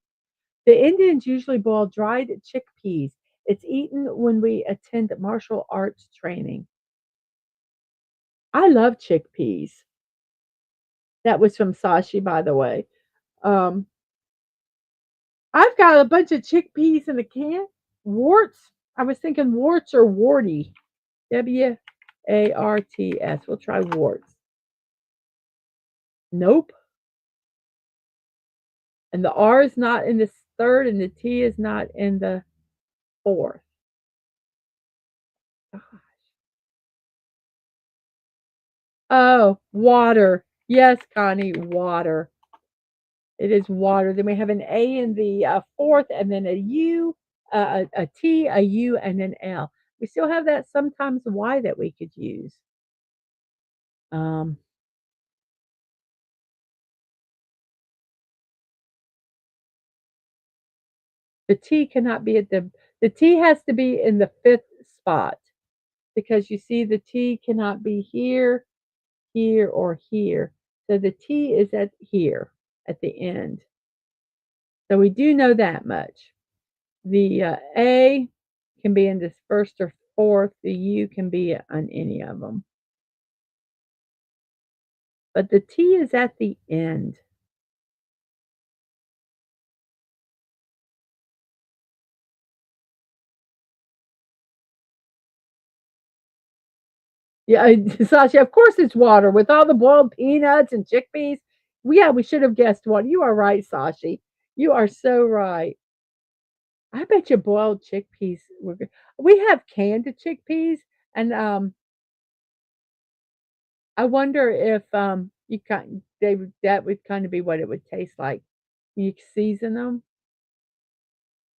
The Indians usually boil dried chickpeas. It's eaten when we attend martial arts training. I love chickpeas. That was from Sashi, by the way. Um, I've got a bunch of chickpeas in a can. Warts. I was thinking warts or warty. WARTS. We'll try warts. Nope. And the R is not in the third, and the T is not in the fourth. Oh, water. Yes, Connie, water. It is water. Then we have an A in the fourth, and then a U, a T, a U, and an L. We still have that sometimes Y that we could use. Um, the T cannot be at the T has to be in the fifth spot because you see the T cannot be here, here, or here. So the T is at here at the end. So we do know that much. The A can be in this first or fourth. The U can be on any of them. But the T is at the end. Yeah, Sasha, of course it's water with all the boiled peanuts and chickpeas. Yeah, we should have guessed water. You are right, Sashi. You are so right. I bet you boiled chickpeas were good. We have canned chickpeas, and I wonder if you kind they would that would kind of be what it would taste like. You season them.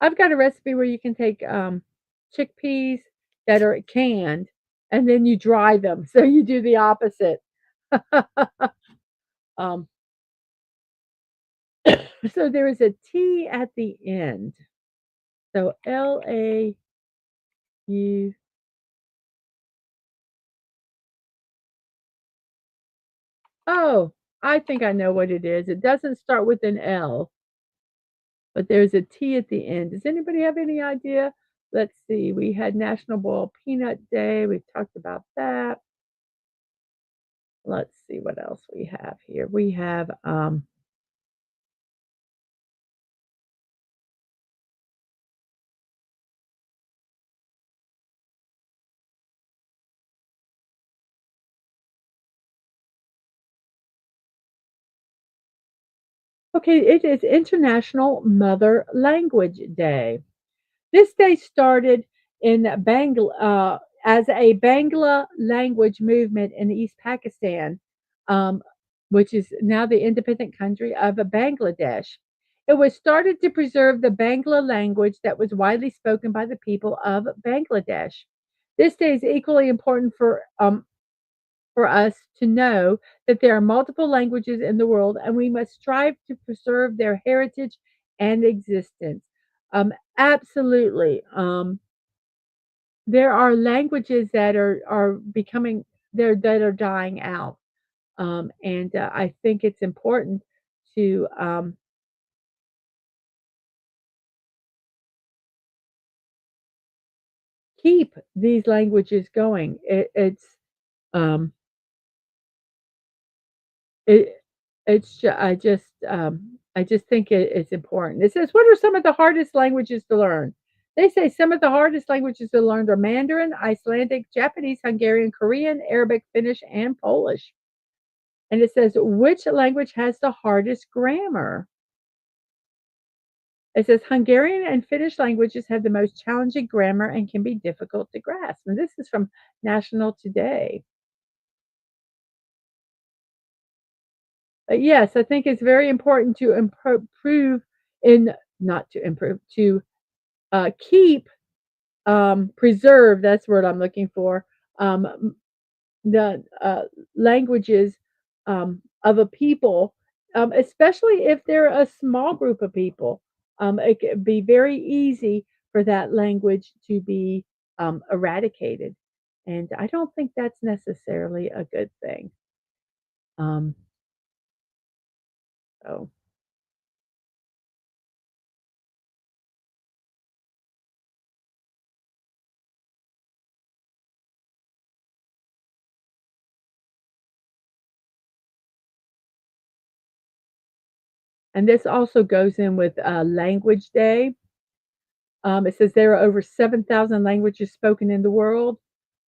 I've got a recipe where you can take chickpeas that are canned, and then you dry them. So you do the opposite. um, so there is a T at the end. So LAU. Oh, I think I know what it is. It doesn't start with an L, but there's a T at the end. Does anybody have any idea? Let's see. We had National Boiled Peanut Day. We've talked about that. Let's see what else we have here. We have okay, it is International Mother Language Day. This day started in as a Bangla language movement in East Pakistan. Um, which is now the independent country of Bangladesh. It was started to preserve the Bangla language that was widely spoken by the people of Bangladesh. This day is equally important for us to know that there are multiple languages in the world and we must strive to preserve their heritage and existence. Absolutely. There are languages that are becoming there that are dying out, and I think it's important to keep these languages going. Um, it I just think it's important. It says, "What are some of the hardest languages to learn?" They say some of the hardest languages to learn are Mandarin, Icelandic, Japanese, Hungarian, Korean, Arabic, Finnish, and Polish. And it says, "Which language has the hardest grammar?" It says Hungarian and Finnish languages have the most challenging grammar and can be difficult to grasp. And this is from National Today. But yes, I think it's very important to improve in not to improve to keep preserve. That's the word I'm looking for. The languages of a people, especially if they're a small group of people. It can be very easy for that language to be eradicated. And I don't think that's necessarily a good thing. Um, so, and this also goes in with Language Day. It says there are over 7,000 languages spoken in the world.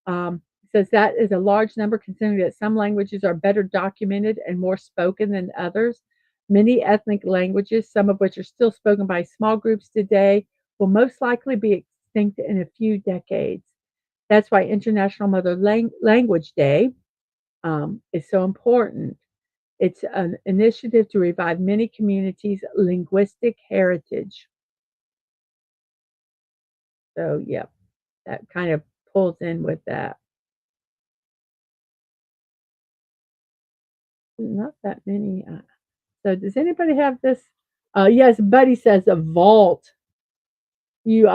Says that is a large number considering that some languages are better documented and more spoken than others. Many ethnic languages, some of which are still spoken by small groups today, will most likely be extinct in a few decades. That's why International Mother Language Day is so important. It's an initiative to revive many communities' linguistic heritage. So, yeah, that kind of pulls in with that. Not that many. So does anybody have this? Yes, Buddy says a vault. You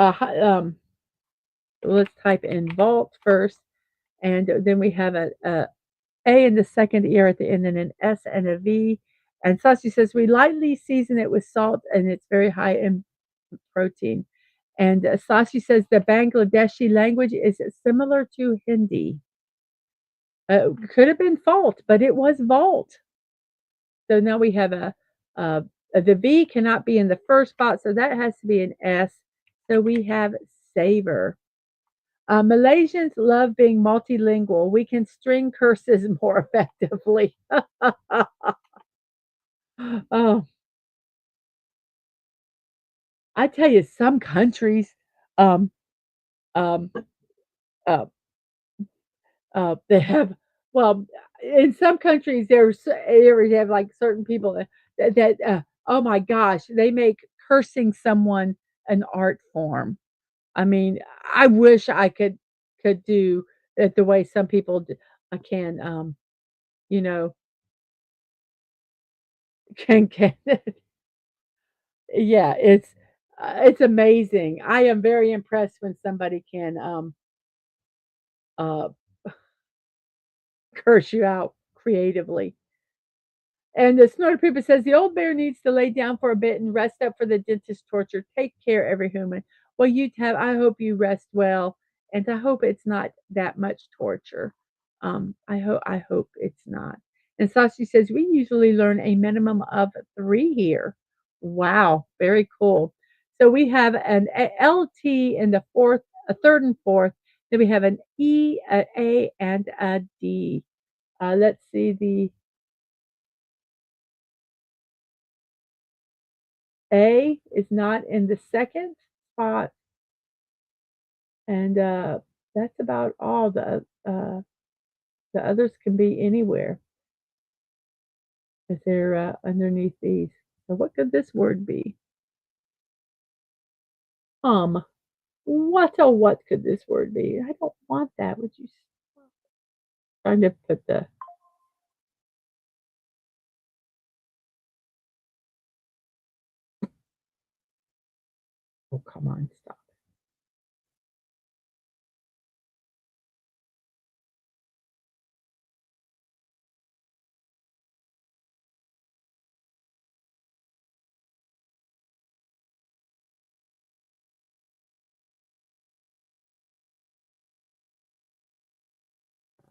let's type in vault first, and then we have a in the second ear at the end, and an S and a V. And Sashi says we lightly season it with salt, and it's very high in protein. And Sashi says the Bangladeshi language is similar to Hindi. Could have been fault, but it was vault. So now we have the V cannot be in the first spot, so that has to be an S. So we have savor. Malaysians love being multilingual. We can string curses more effectively. Oh, I tell you, some countries, um, um, uh, they have, well, in some countries, there's areas have like certain people that oh my gosh, they make cursing someone an art form. I mean, I wish I could do it the way some people can, you know, can yeah, it's amazing. I am very impressed when somebody can, uh, curse you out creatively. And the Snorter Pooper says the old bear needs to lay down for a bit and rest up for the dentist torture. Take care, every human. Well, you have. I hope you rest well, and I hope it's not that much torture. I hope it's not. And Sashi says we usually learn a minimum of 3 here. Wow, very cool. So we have an LT in the fourth, a third and fourth. Then we have an E, A, and a D. Let's see the A is not in the second spot, and that's about all. The others can be anywhere. Is there underneath these? So what could this word be? What could this word be? I don't want that. Would you trying to put the oh come on, stop.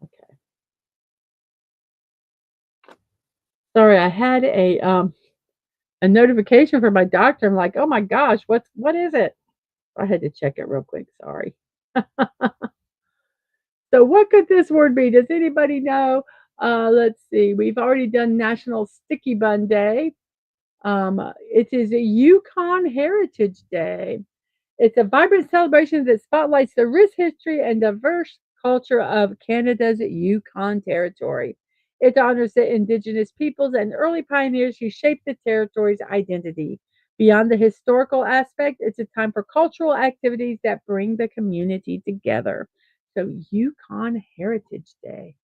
Okay. Sorry, I had a notification from my doctor. I'm like, oh my gosh, what is it? I had to check it real quick. Sorry. So what could this word be? Does anybody know? Let's see. We've already done National Sticky Bun Day. It is a Yukon Heritage Day. It's a vibrant celebration that spotlights the rich history and diverse culture of Canada's Yukon Territory. It honors the Indigenous peoples and early pioneers who shaped the territory's identity. Beyond the historical aspect, it's a time for cultural activities that bring the community together. So, Yukon Heritage Day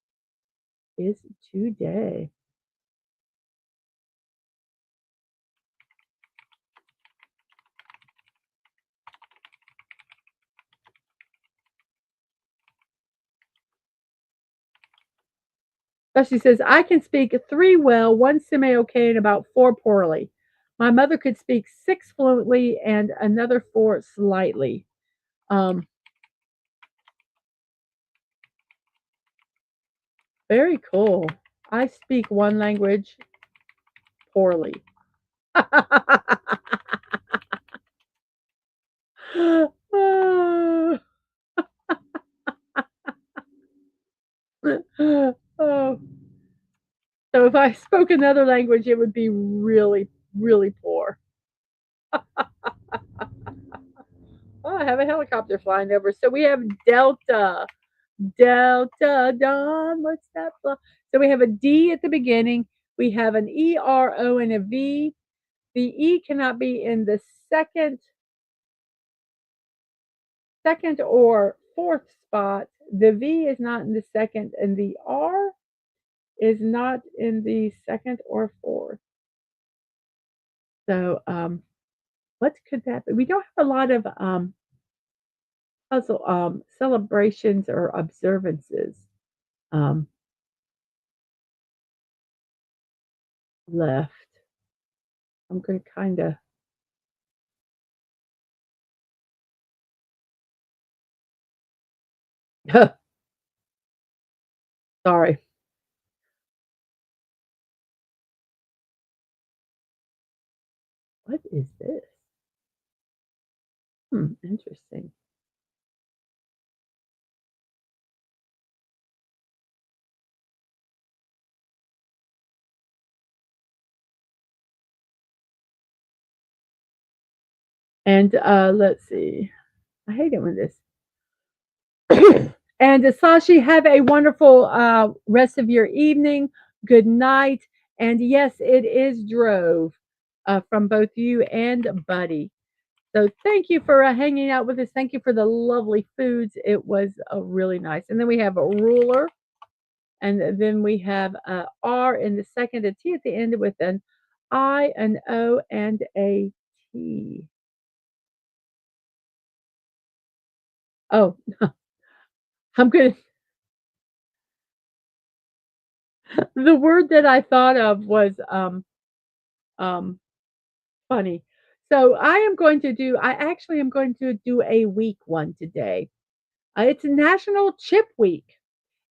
is today. So she says, I can speak three well, one semi okay, and about four poorly. My mother could speak six fluently and another four slightly. Um, Very cool. I speak one language poorly. Oh, so if I spoke another language, it would be really, really poor. Oh, I have a helicopter flying over. So we have Delta. Delta Dawn. What's that? So we have a D at the beginning. We have an ERO and a V. The E cannot be in the second or fourth spot. The V is not in the second, and the R is not in the second or fourth. So, what could that be? We don't have a lot of puzzle celebrations or observances um, left. I'm going to kind of sorry. What is this? Interesting. And let's see. I hate it when this. And Sashi, have a wonderful rest of your evening. Good night. And yes, it is Drove from both you and Buddy. So thank you for hanging out with us. Thank you for the lovely foods. It was really nice. And then we have a ruler, and then we have a R in the second, a T at the end with an I, an O, and a T. Oh, I'm good. The word that I thought of was um funny. So I actually am going to do a week one today. It's National Chip Week,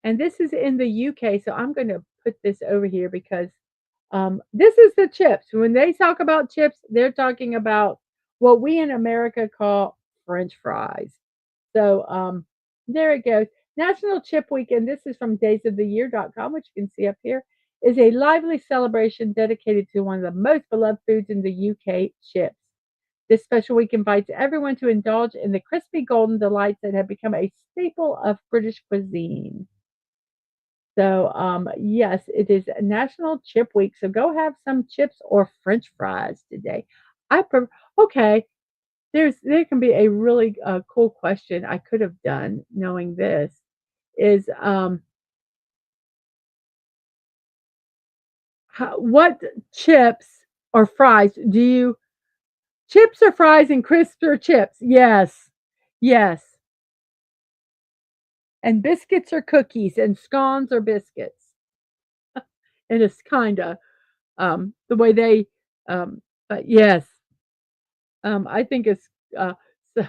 and this is in the UK. So I'm going to put this over here because this is the chips. When they talk about chips, they're talking about what we in America call French fries. So there it goes. National Chip Week, and this is from daysoftheyear.com, which you can see up here, is a lively celebration dedicated to one of the most beloved foods in the UK, chips. This special week invites everyone to indulge in the crispy golden delights that have become a staple of British cuisine. So, yes, it is National Chip Week, so go have some chips or french fries today. I pref Okay, there can be a really, cool question I could have done knowing this is, what chips or fries do you chips or fries and crisps or chips? Yes. Yes. And biscuits or cookies and scones or biscuits. And it's kinda, the way they, but yes, I think it's, so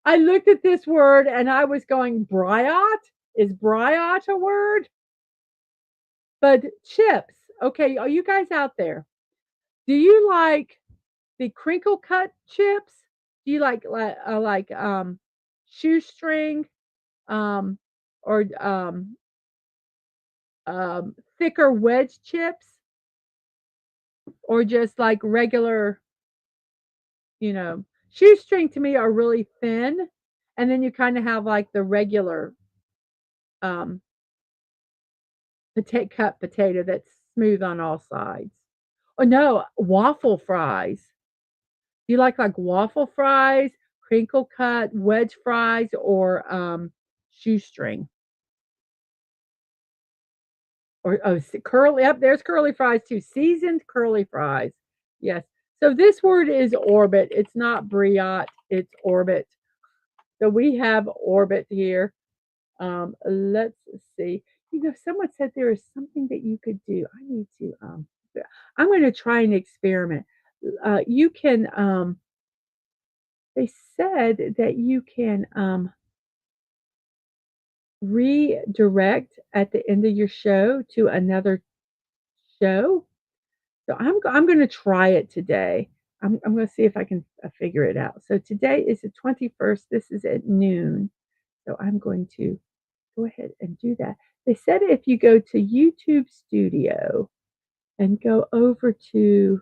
I looked at this word and I was going, "Bryot? Is bryot a word?" But chips, okay, are you guys out there? Do you like the crinkle cut chips? Do you shoestring, um, or, thicker wedge chips, or just like regular, shoestring to me are really thin, and then you kinda have like the regular, um, cut potato that's smooth on all sides. Oh, no, waffle fries. Do you like waffle fries, crinkle cut, wedge fries, or, shoestring? Or, oh, curly yep, there's curly fries too, seasoned curly fries. Yes. So this word is orbit, it's not Briot, it's orbit. So we have orbit here. Let's see. Someone said there is something that you could do. I need to, I'm gonna try an experiment. You can, they said that you can, redirect at the end of your show to another show. So I'm gonna try it today. I'm gonna see if I can, figure it out. So today is the 21st. This is at noon. So I'm going to go ahead and do that. They said if you go to YouTube Studio and go over to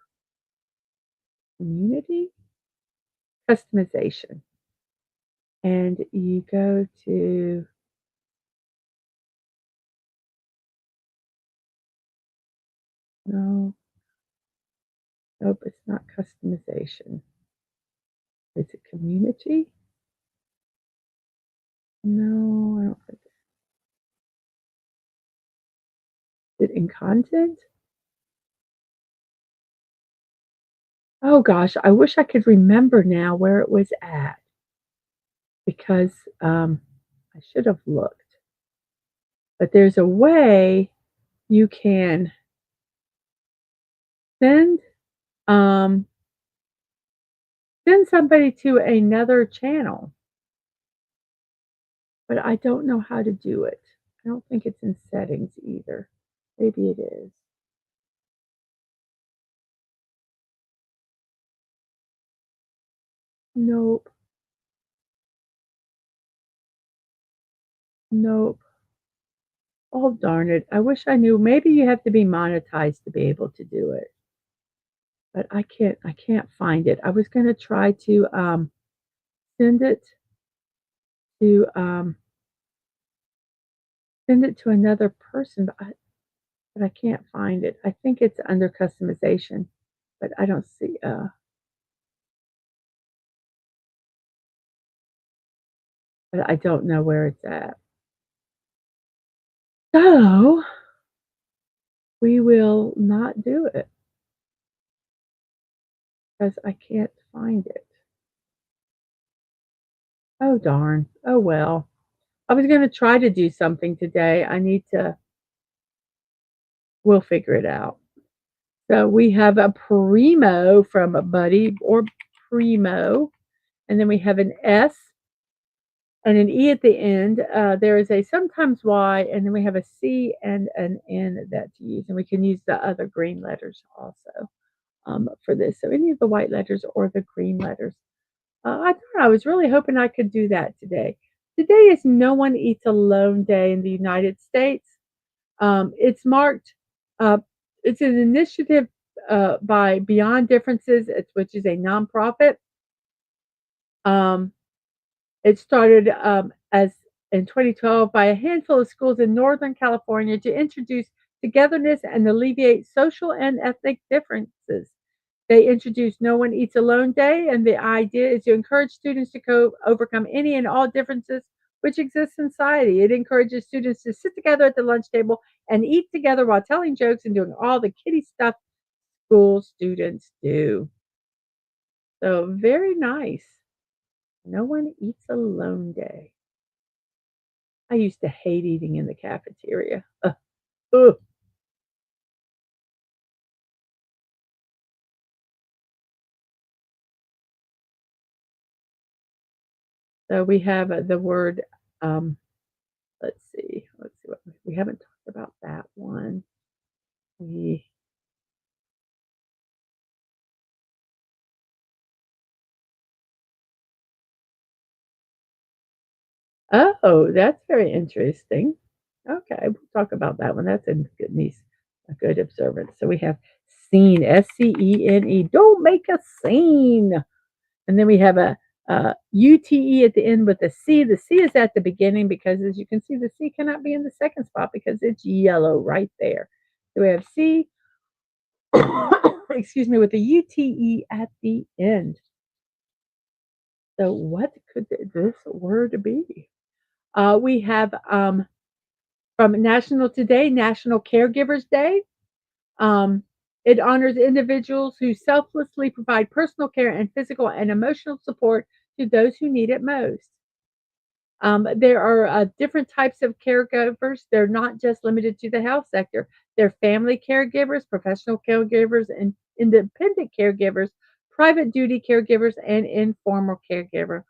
Community Customization, and you go to, no, nope, it's not customization. Is it community? No, I don't think it's in content. Oh gosh, I wish I could remember now where it was at because, I should have looked. But there's a way you can send, um, send somebody to another channel, but I don't know how to do it. I don't think it's in settings either. Maybe it is. Nope, nope. Oh, darn it. I wish I knew. Maybe you have to be monetized to be able to do it. But I can't find it. I was gonna try to, send it to, send it to another person, but I can't find it. I think it's under customization, but I don't see, but I don't know where it's at. So, we will not do it because I can't find it. Oh, darn. Oh, well. I was gonna try to do something today. We'll figure it out. So we have a primo from a buddy or primo, and then we have an S and an E at the end. There is a sometimes Y, and then we have a C and an N that's used, and we can use the other green letters also, for this. So any of the white letters or the green letters. I don't know. I was really hoping I could do that today. Today is No One Eats Alone Day in the United States. It's marked. Uh, it's an initiative, by Beyond Differences, which is a nonprofit. Um, it started, as in 2012 by a handful of schools in Northern California to introduce togetherness and alleviate social and ethnic differences. They introduced No One Eats Alone Day, and the idea is to encourage students to overcome any and all differences which exist in society. It encourages students to sit together at the lunch table and eat together while telling jokes and doing all the kiddie stuff school students do. So, very nice. No One Eats Alone Day. I used to hate eating in the cafeteria. Ugh, ugh. So we have the word, um, let's see what we haven't talked about that one. We Oh, that's very interesting. Okay, we'll talk about that one. That's a good niece, a good observance. So we have scene, SCENE. Don't make a scene. And then we have a UTE at the end with a C. The C is at the beginning because, as you can see, the C cannot be in the second spot because it's yellow right there. So we have C, excuse me, with a UTE at the end. So what could this word be? We have from National Today, National Caregivers Day. Um, it honors individuals who selflessly provide personal care and physical and emotional support to those who need it most. There are different types of caregivers. They're not just limited to the health sector. They're family caregivers, professional caregivers, and independent caregivers, private duty caregivers, and informal caregiver.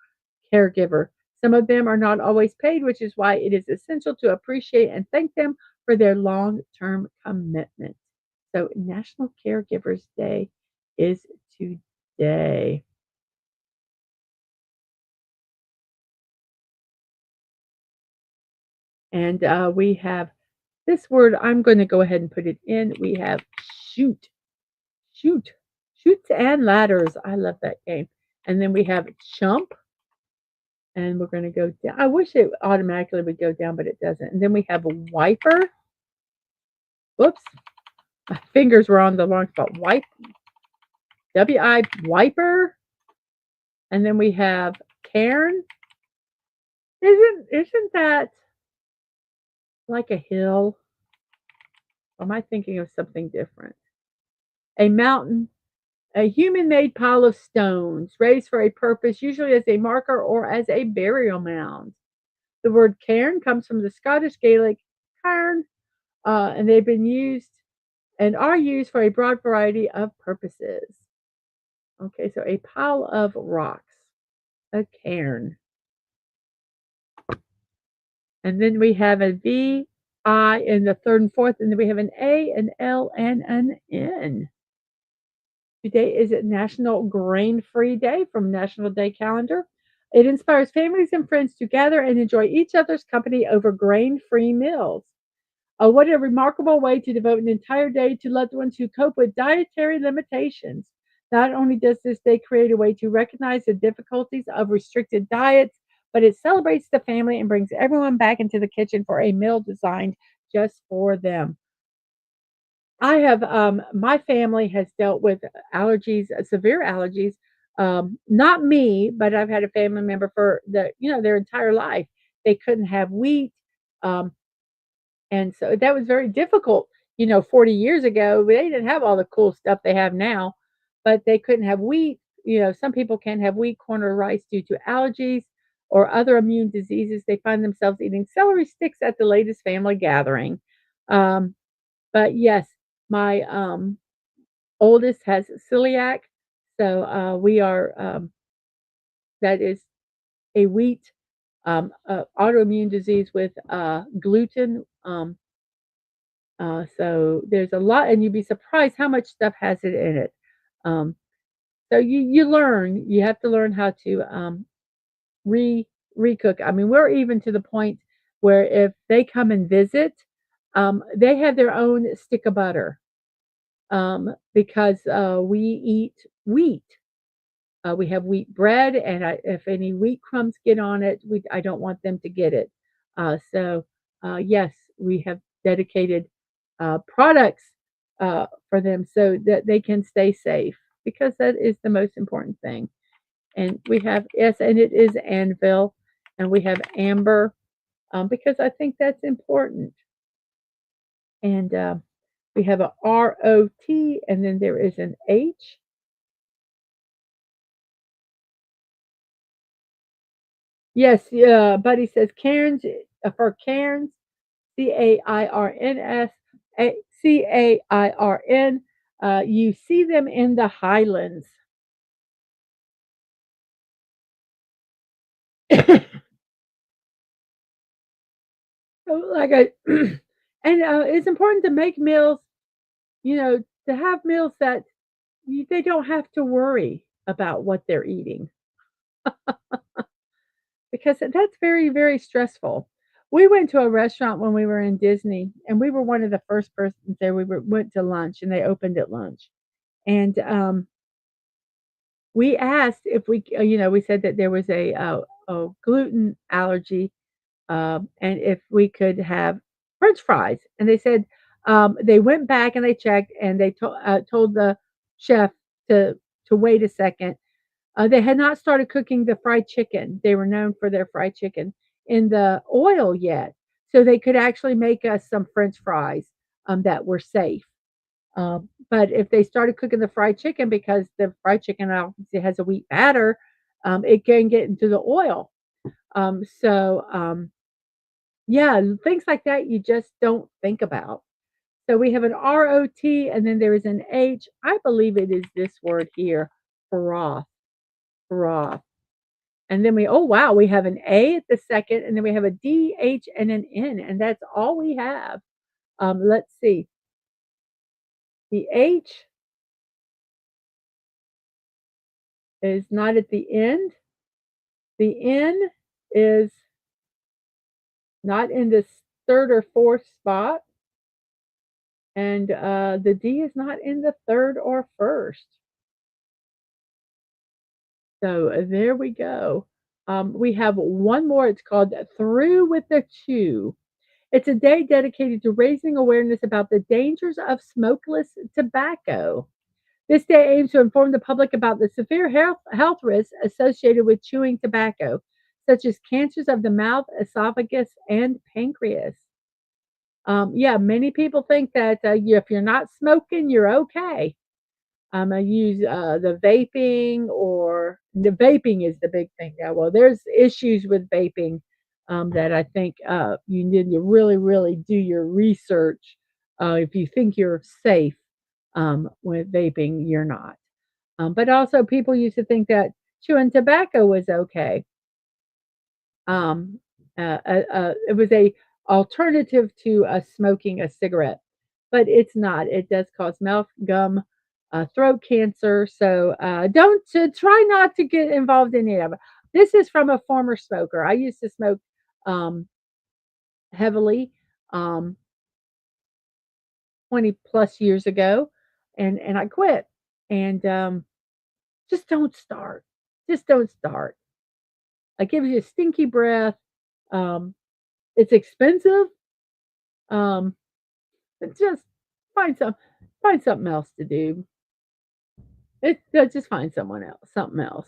Some of them are not always paid, which is why it is essential to appreciate and thank them for their long-term commitment. So National Caregivers Day is today. And we have this word. I'm going to go ahead and put it in. We have shoot, shoot, shoots and ladders. I love that game. And then we have chump, and we're going to go down. I wish it automatically would go down, but it doesn't. And then we have a wiper. Whoops, my fingers were on the wrong spot. Wipe, W-I, wiper. And then we have cairn. Isn't that like a hill? Or am I thinking of something different? A mountain, a human-made pile of stones raised for a purpose, usually as a marker or as a burial mound. The word cairn comes from the Scottish Gaelic cairn, and they've been used and are used for a broad variety of purposes. Okay, so a pile of rocks, a cairn. And then we have a V, I in the third and fourth, and then we have an A, an L, and an N. Today is National Grain-Free Day from National Day Calendar. It inspires families and friends to gather and enjoy each other's company over grain-free meals. What a remarkable way to devote an entire day to loved ones who cope with dietary limitations. Not only does this day create a way to recognize the difficulties of restricted diets, but it celebrates the family and brings everyone back into the kitchen for a meal designed just for them. I have, my family has dealt with allergies, severe allergies. Not me, but I've had a family member for their entire life. They couldn't have wheat. Um, and so that was very difficult. 40 years ago, they didn't have all the cool stuff they have now, but they couldn't have wheat. Some people can't have wheat, corn, or rice due to allergies or other immune diseases. They find themselves eating celery sticks at the latest family gathering. Um, but yes, my oldest has celiac, so we are that is a wheat autoimmune disease with gluten. So there's a lot, and you'd be surprised how much stuff has it in it. Um, so you learn. You have to learn how to re recook. I mean, we're even to the point where if they come and visit, they have their own stick of butter because we eat wheat. We have wheat bread, and if any wheat crumbs get on it, I don't want them to get it. Yes, we have dedicated products for them so that they can stay safe because that is the most important thing. And we have, yes, and it is Anvil, and we have Amber because I think that's important. And we have a ROT, and then there is an H. Yes, yeah, Buddy says Cairns for Cairns, Cairns, Cairn. You see them in the Highlands. like I, and it's important to make meals. To have meals that they don't have to worry about what they're eating because that's very, very stressful. We went to a restaurant when we were in Disney, and we were one of the first persons there. Went to lunch, and they opened at lunch, and we asked if we said that there was a gluten allergy, and if we could have French fries, and they said they went back and they checked, and they told the chef to wait a second. They had not started cooking the fried chicken. They were known for their fried chicken in the oil yet, so they could actually make us some French fries that were safe. But if they started cooking the fried chicken, because the fried chicken obviously has a wheat batter, it can get into the oil. Yeah, things like that you just don't think about. So we have an ROT, and then there is an H. I believe it is this word here, froth, froth. And then oh wow, we have an A at the second, and then we have a D, H, and an N, and that's all we have. Let's see. The H is not at the end. The N is not in the third or fourth spot, and the D is not in the third or first. So there we go. We have one more. It's called Through with the Chew. It's a day dedicated to raising awareness about the dangers of smokeless tobacco. This day aims to inform the public about the severe health risks associated with chewing tobacco, such as cancers of the mouth, esophagus, and pancreas. Yeah, many people think that if you're not smoking, you're okay. I use the vaping, or the vaping is the big thing now. Well, there's issues with vaping that I think you need to really, really do your research. If you think you're safe with vaping, you're not. But also, people used to think that chewing tobacco was okay. Um, it was a alternative to smoking a cigarette, but it's not. It does cause mouth, gum, throat cancer. So don't try not to get involved in any of it. This is from a former smoker. I used to smoke um, heavily, um, 20 plus years ago, and I quit. And just don't start. Just don't start. It gives you stinky breath. Um, it's expensive. Um, but just find some find something else to do. Just find someone else, something else.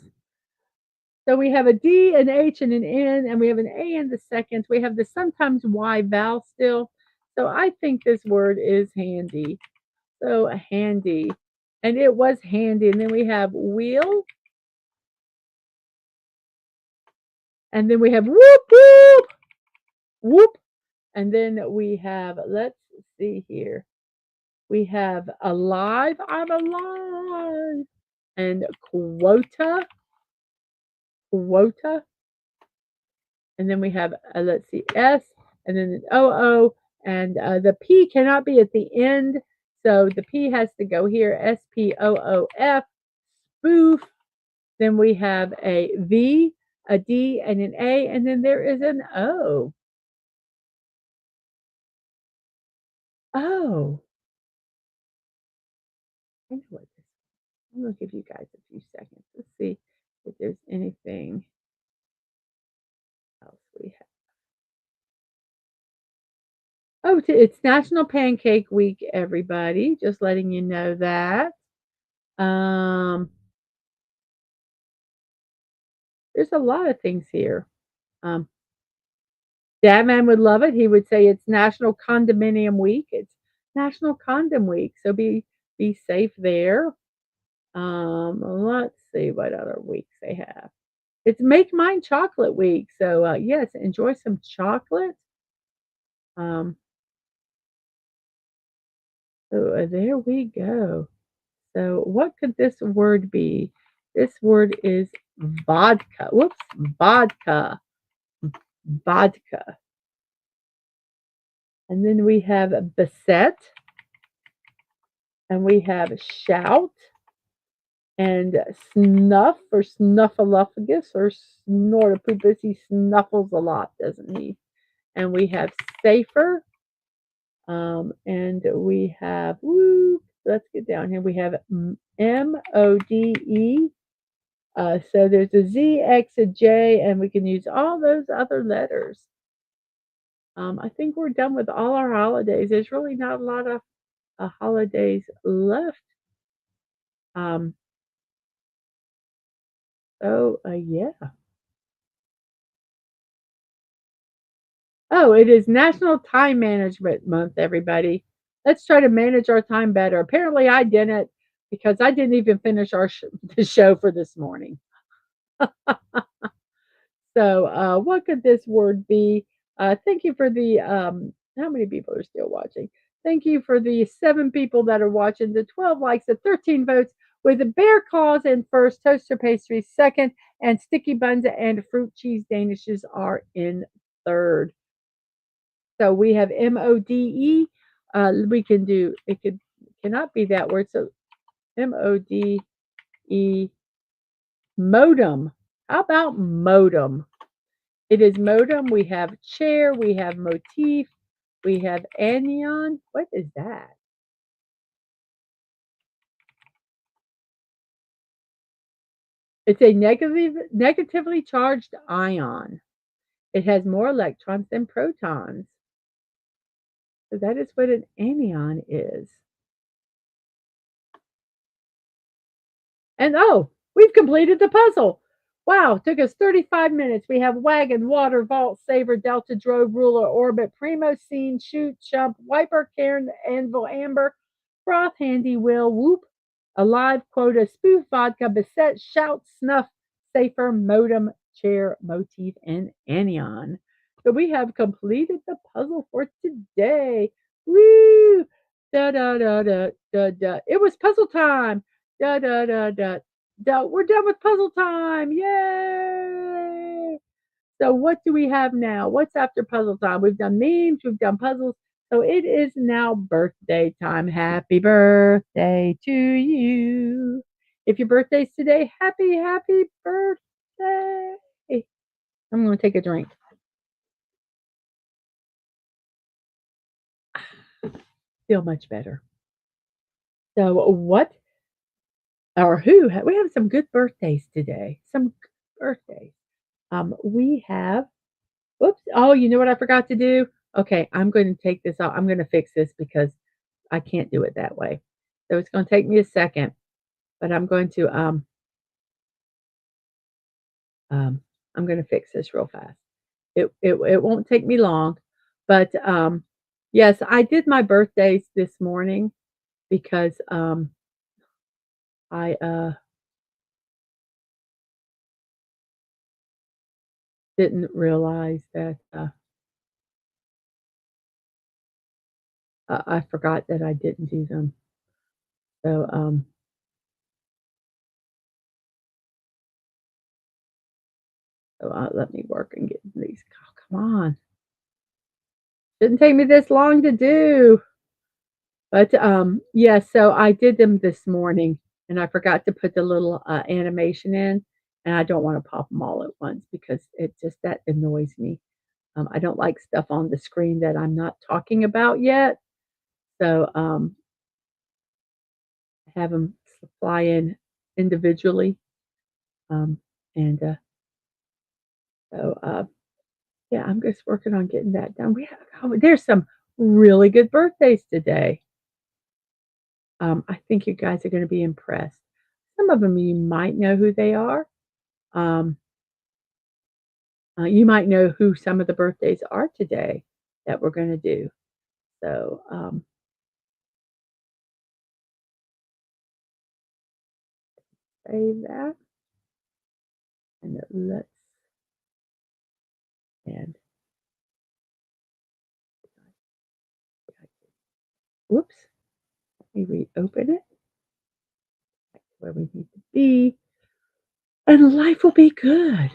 So we have a D, an H, and an N, and we have an A in the second. We have the sometimes Y vowel still. So I think this word is handy. So handy. And it was handy. And then we have wheel. And then we have whoop, whoop, whoop. And then we have, let's see here. We have alive, I'm alive. And quota, quota. And then we have, let's see, S, and then an OO, and the P cannot be at the end. So the P has to go here, SPOOF, spoof. Then we have a V, a D, and an A, and then there is an O. Oh, I know what this is. I'm going to give you guys a few seconds to see if there's anything else we have. it's National Pancake Week, everybody. Just letting you know that. Um, there's a lot of things here. Um, Dadman would love it. He would say it's National Condominium Week. It's National Condom Week. So be safe there. Let's see what other weeks they have. It's Make Mine Chocolate Week. So yes, enjoy some chocolate. Um, so there we go. So what could this word be? This word is vodka. Whoops, vodka. Vodka. And then we have beset, and we have shout, and snuff or snuffleupagus or snortopupus. He snuffles a lot, doesn't he? And we have safer, and we have, let's get down here. We have MODE. So there's a Z, X, a J, and we can use all those other letters. I think we're done with all our holidays. There's really not a lot of holidays left. Um, yeah. Oh, it is National Time Management Month, everybody. Let's try to manage our time better. Apparently, I didn't because I didn't even finish the show for this morning. So, what could this word be? Thank you for the how many people are still watching? Thank you for the 7 people that are watching, the 12 likes, the 13 votes, with the bear claws in first, toaster pastries second, and sticky buns and fruit cheese danishes are in third. So we have MODE. We can do it. Cannot be that word. So MODE, modem. How about modem? It is modem. We have chair. We have motif. We have anion. What is that? It's a negatively charged ion. It has more electrons than protons. So that is what an anion is. And we've completed the puzzle. Wow, took us 35 minutes. We have wagon, water, vault, saver, delta, drove, ruler, orbit, primo, scene, shoot, chump, wiper, cairn, anvil, amber, froth, handy, wheel, whoop, alive, quota, spoof, vodka, beset, shout, snuff, safer, modem, chair, motif, and anion. So we have completed the puzzle for today. Woo! Da da da da da da. It was puzzle time. Da da da da da. We're done with puzzle time. Yay! So what do we have now? What's after puzzle time? We've done memes, we've done puzzles. So it is now birthday time. Happy birthday to you. If your birthday's today, happy birthday. I'm going to take a drink. Feel much better. So what or who we have some good birthdays today. Some good birthdays. We have, oops, oh, you know what I forgot to do? Okay, I'm going to take this off. I'm going to fix this because I can't do it that way. So it's going to take me a second, but I'm going to fix this real fast. It won't take me long, but yes, I did my birthdays this morning because I didn't realize that I forgot that I didn't do them. So let me work and get these. Oh, come on. Didn't take me this long to do. But yeah, so I did them this morning and I forgot to put the little animation in, and I don't want to pop them all at once because it just that annoys me. I don't like stuff on the screen that I'm not talking about yet. So have them fly in individually. Um, and so yeah, I'm just working on getting that done. There's some really good birthdays today. I think you guys are going to be impressed. Some of them you might know who they are. Um, you might know who some of the birthdays are today that we're going to do. So save that and let's and whoops, let me reopen it where we need to be, and life will be good.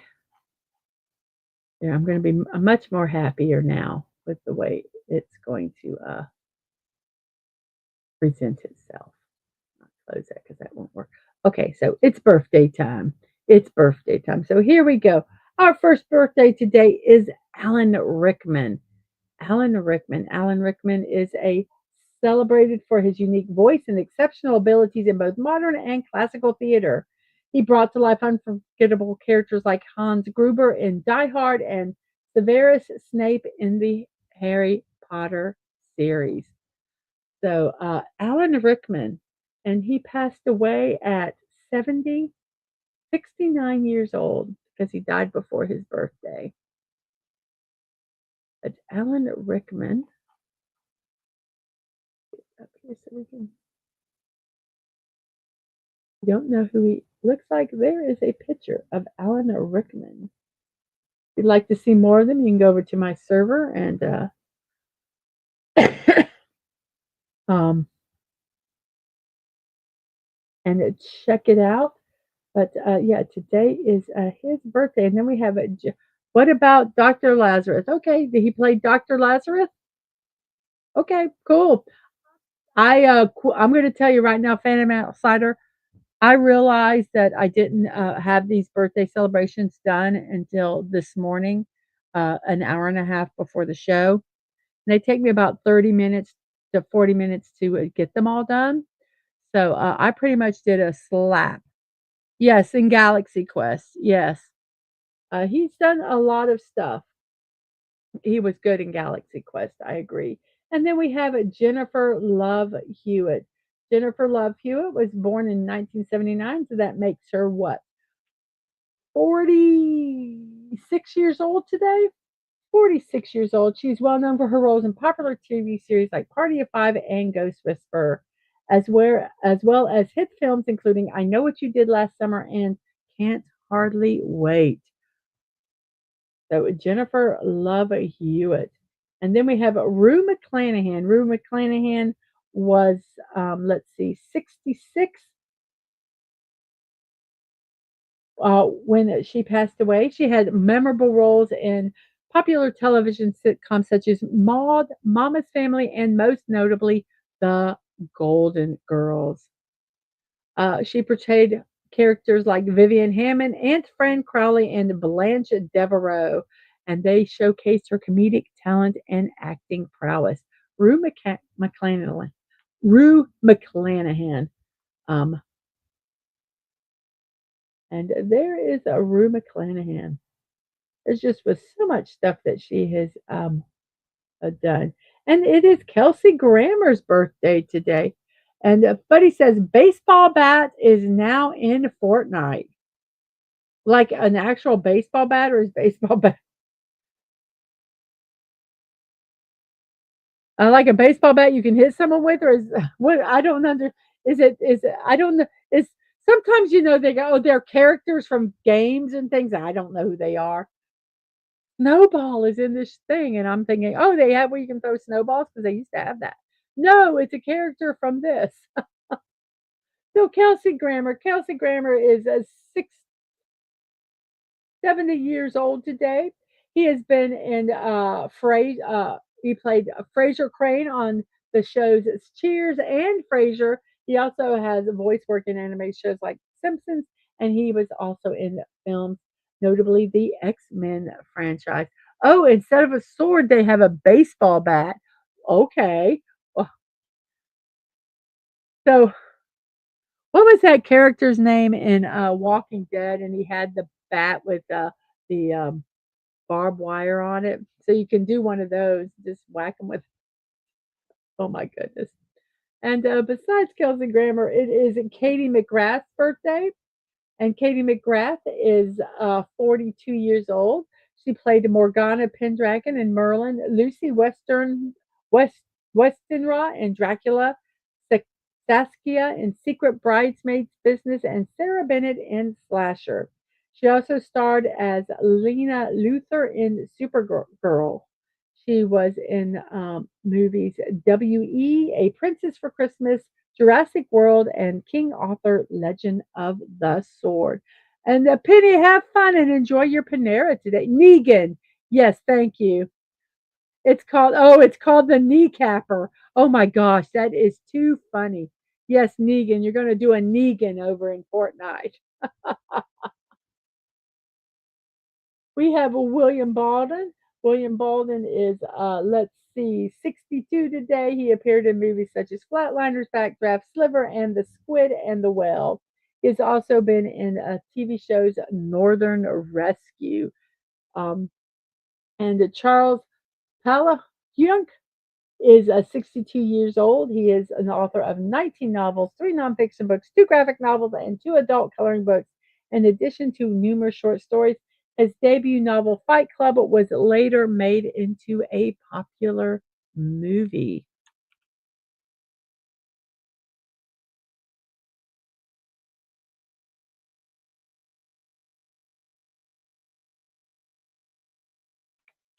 Yeah, I'm going to be much more happier now with the way it's going to present itself. I'll close that because that won't work. Okay, so it's birthday time. It's birthday time. So here we go. Our first birthday today is Alan Rickman. Alan Rickman. Alan Rickman is a celebrated for his unique voice and exceptional abilities in both modern and classical theater. He brought to life unforgettable characters like Hans Gruber in Die Hard and Severus Snape in the Harry Potter series. So, Alan Rickman, and he passed away at 70, 69 years old because he died before his birthday. But Alan Rickman, up here so we can, you don't know who he looks like. There is a picture of Alan Rickman. If you'd like to see more of them, you can go over to my server and um, and check it out. But yeah, today is his birthday, and then we have a. What about Dr. Lazarus? Okay, did he play Dr. Lazarus? Okay, cool. I'm going to tell you right now, Phantom Outsider. I realized that I didn't have these birthday celebrations done until this morning, an hour and a half before the show. And they take me about 30 minutes to 40 minutes to get them all done. So I pretty much did a slap. Yes, in Galaxy Quest. Yes. He's done a lot of stuff. He was good in Galaxy Quest, I agree. And then we have Jennifer Love Hewitt. Jennifer Love Hewitt was born in 1979, so that makes her what? 46 years old today? 46 years old. She's well known for her roles in popular TV series like Party of Five and Ghost Whisperer, as well as hit films including I Know What You Did Last Summer and Can't Hardly Wait. So Jennifer Love Hewitt. And then we have Rue McClanahan. Rue McClanahan was, let's see, 66 when she passed away. She had memorable roles in popular television sitcoms such as Maud, Mama's Family, and most notably, The Golden Girls. She portrayed characters like Vivian Hammond, Aunt Fran Crowley, and Blanche Devereaux, and they showcased her comedic talent and acting prowess. Rue McClanahan. Rue McClanahan. Um, and there is a Rue McClanahan. There's just was so much stuff that she has done. And it is Kelsey Grammer's birthday today. And Buddy says baseball bat is now in Fortnite. Like an actual baseball bat, or is baseball bat like a baseball bat you can hit someone with, or is what I don't under is it I don't know is sometimes they go, oh, they're characters from games and things. I don't know who they are. Snowball is in this thing, and I'm thinking, oh, they have where you can throw snowballs because they used to have that. No, it's a character from this. So Kelsey Grammer is a 70 years old today. He has been in he played Fraser Crane on the shows Cheers and Frasier. He also has a voice work in animated shows like Simpsons, and he was also in films, notably the X-Men franchise. Oh, instead of a sword, they have a baseball bat. Okay. Well, so what was that character's name in Walking Dead? And he had the bat with the barbed wire on it. So you can do one of those, just whack them with. Oh my goodness. And besides Kelsey Grammer, it is Katie McGrath's birthday. And Katie McGrath is 42 years old. She played Morgana Pendragon in Merlin, Lucy West Westenra in Dracula, Saskia in Secret Bridesmaids Business, and Sarah Bennett in Slasher. She also starred as Lena Luthor in Supergirl. She was in movies W.E., A Princess for Christmas, Jurassic World, and King Arthur Legend of the Sword. And Penny, have fun and enjoy your Panera today. Negan. Yes, thank you. It's called the kneecapper. Oh my gosh, that is too funny. Yes, Negan. You're going to do a Negan over in Fortnite. We have a William Baldwin. William Baldwin is, let's see, 62 today. He appeared in movies such as Flatliners, Backdraft, Sliver, and The Squid and the Whale. He's also been in TV shows Northern Rescue. Um, and Charles Palahniuk is 62 years old. He is an author of 19 novels, 3 nonfiction books, 2 graphic novels, and 2 adult coloring books, in addition to numerous short stories. His debut novel, Fight Club, was later made into a popular movie.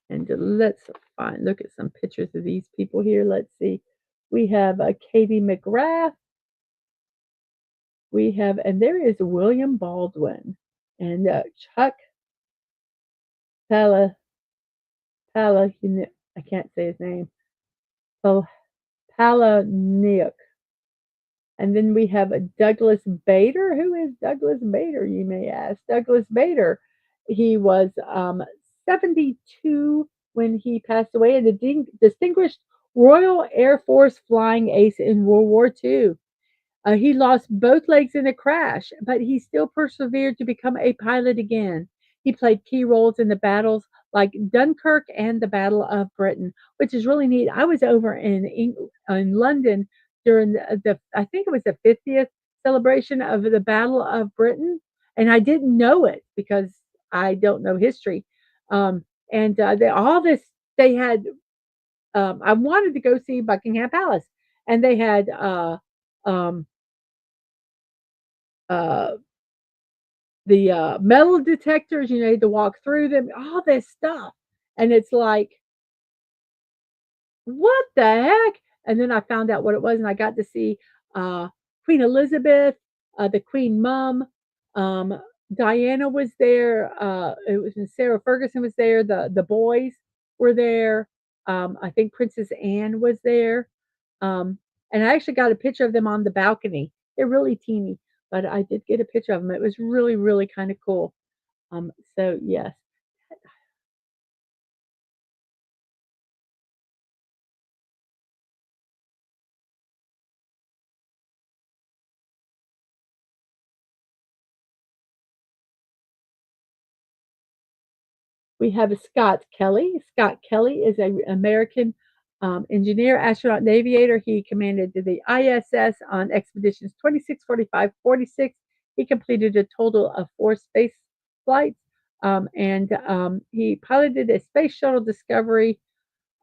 And let's look at some pictures of these people here. Let's see. We have Katie McGrath. We have, and there is William Baldwin and Chuck Pala, Pala, I can't say his name. Palahniuk. And then we have a Douglas Bader. Who is Douglas Bader, you may ask? Douglas Bader, he was 72 when he passed away, and a distinguished Royal Air Force flying ace in World War II. He lost both legs in a crash, but he still persevered to become a pilot again. He played key roles in the battles like Dunkirk and the Battle of Britain, which is really neat. I was over in London during I think it was the 50th celebration of the Battle of Britain, and I didn't know it because I don't know history. And all this they had. I wanted to go see Buckingham Palace, and they had um, uh, the metal detectors. You had to walk through them, all this stuff, and it's like, what the heck? And then I found out what it was, and I got to see uh, Queen Elizabeth, the Queen Mum. Um, Diana was there. It was Sarah Ferguson was there. The boys were there. I think Princess Anne was there. And I actually got a picture of them on the balcony. They're really teeny, but I did get a picture of them. It was really, really kind of cool. So yes, we have a Scott Kelly. Scott Kelly is an American engineer, astronaut, and aviator. He commanded the ISS on expeditions 26, 45, 46. He completed a total of 4 space flights, and he piloted a space shuttle Discovery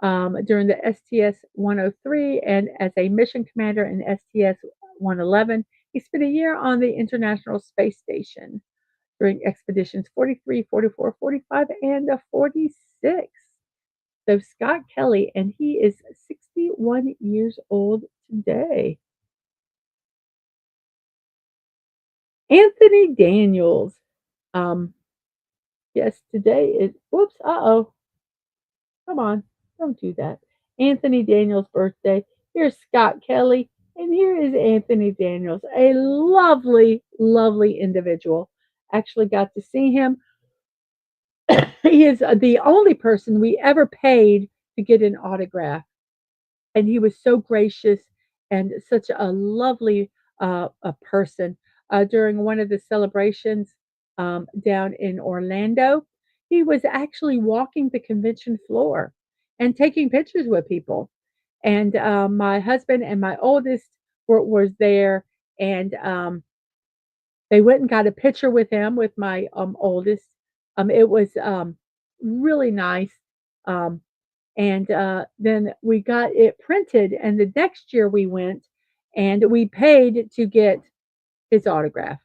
during the STS 103 and as a mission commander in STS 111. He spent a year on the International Space Station during expeditions 43, 44, 45, and 46. So Scott Kelly, and he is 61 years old today. Anthony Daniels. Um, yes, today is, whoops, come on, don't do that. Anthony Daniels' birthday. Here's Scott Kelly, and here is Anthony Daniels, a lovely, lovely individual. Actually got to see him. He is the only person we ever paid to get an autograph, and he was so gracious and such a lovely a person. During one of the celebrations down in Orlando, he was actually walking the convention floor and taking pictures with people. and my husband and my oldest was there, and they went and got a picture with him with my oldest. It was really nice. Um, and then we got it printed, and the next year we went and we paid to get his autograph.